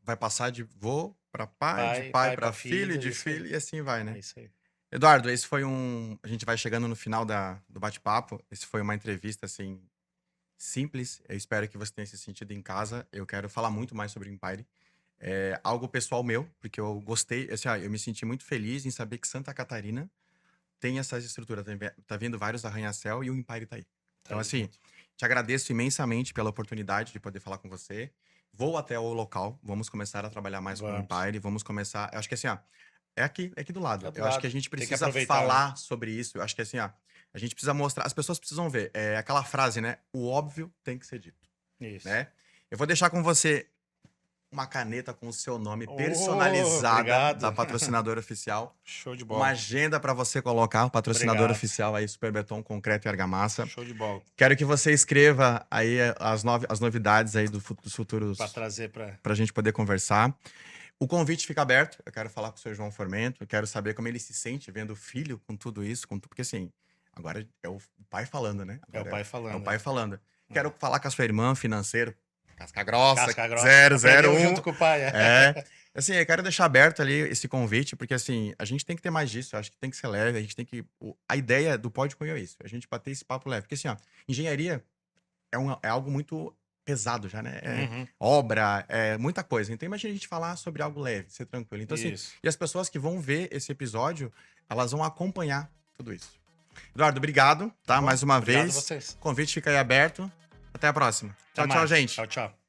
Speaker 2: Vai passar de vô para pai, de pai para filho, de filho, e assim vai, né?
Speaker 1: É isso aí.
Speaker 2: Eduardo, esse foi a gente vai chegando no final do bate-papo. Esse foi uma entrevista, assim, simples. Eu espero que você tenha se sentido em casa. Eu quero falar muito mais sobre o Empire. É algo pessoal meu, porque eu gostei, assim, eu me senti muito feliz em saber que Santa Catarina tem essas estruturas. Tá vendo vários arranha-céu e o Empire tá aí. Então, assim, te agradeço imensamente pela oportunidade de poder falar com você. Vou até o local, vamos começar a trabalhar mais com o Empire, vamos começar... Eu acho que assim, ó, é aqui do lado. Eu acho que a gente precisa falar sobre isso. Eu acho que assim, ó, a gente precisa mostrar, as pessoas precisam ver. É aquela frase, né? O óbvio tem que ser dito.
Speaker 1: Isso.
Speaker 2: Né? Eu vou deixar com você uma caneta com o seu nome personalizada da patrocinadora oficial.
Speaker 1: Show de bola.
Speaker 2: Uma agenda para você colocar, o patrocinador oficial aí, Super Beton, Concreto e Argamassa.
Speaker 1: Show de bola.
Speaker 2: Quero que você escreva aí as novidades aí dos futuros...
Speaker 1: Para trazer
Speaker 2: pra gente poder conversar. O convite fica aberto. Eu quero falar com o seu João Formento. Eu quero saber como ele se sente vendo o filho com tudo isso. Porque assim, agora é o pai falando, né? Agora
Speaker 1: é o pai falando.
Speaker 2: É o pai falando. Quero falar com a sua irmã, financeiro. Casca grossa. 001.
Speaker 1: Junto com o pai.
Speaker 2: Assim, eu quero deixar aberto ali esse convite, porque assim, a gente tem que ter mais disso. Eu acho que tem que ser leve. A gente tem que... A ideia do Pode Cunhou é isso. A gente bater esse papo leve. Porque assim, ó, engenharia é algo muito... pesado já, né? Obra, muita coisa. Então, imagina a gente falar sobre algo leve, ser tranquilo. Então, assim, e as pessoas que vão ver esse episódio, elas vão acompanhar tudo isso. Eduardo, obrigado, tá? Mais uma vez.
Speaker 1: Obrigado a vocês.
Speaker 2: O convite fica aí aberto. Até a próxima. Tchau, tchau, gente.
Speaker 1: Tchau, tchau.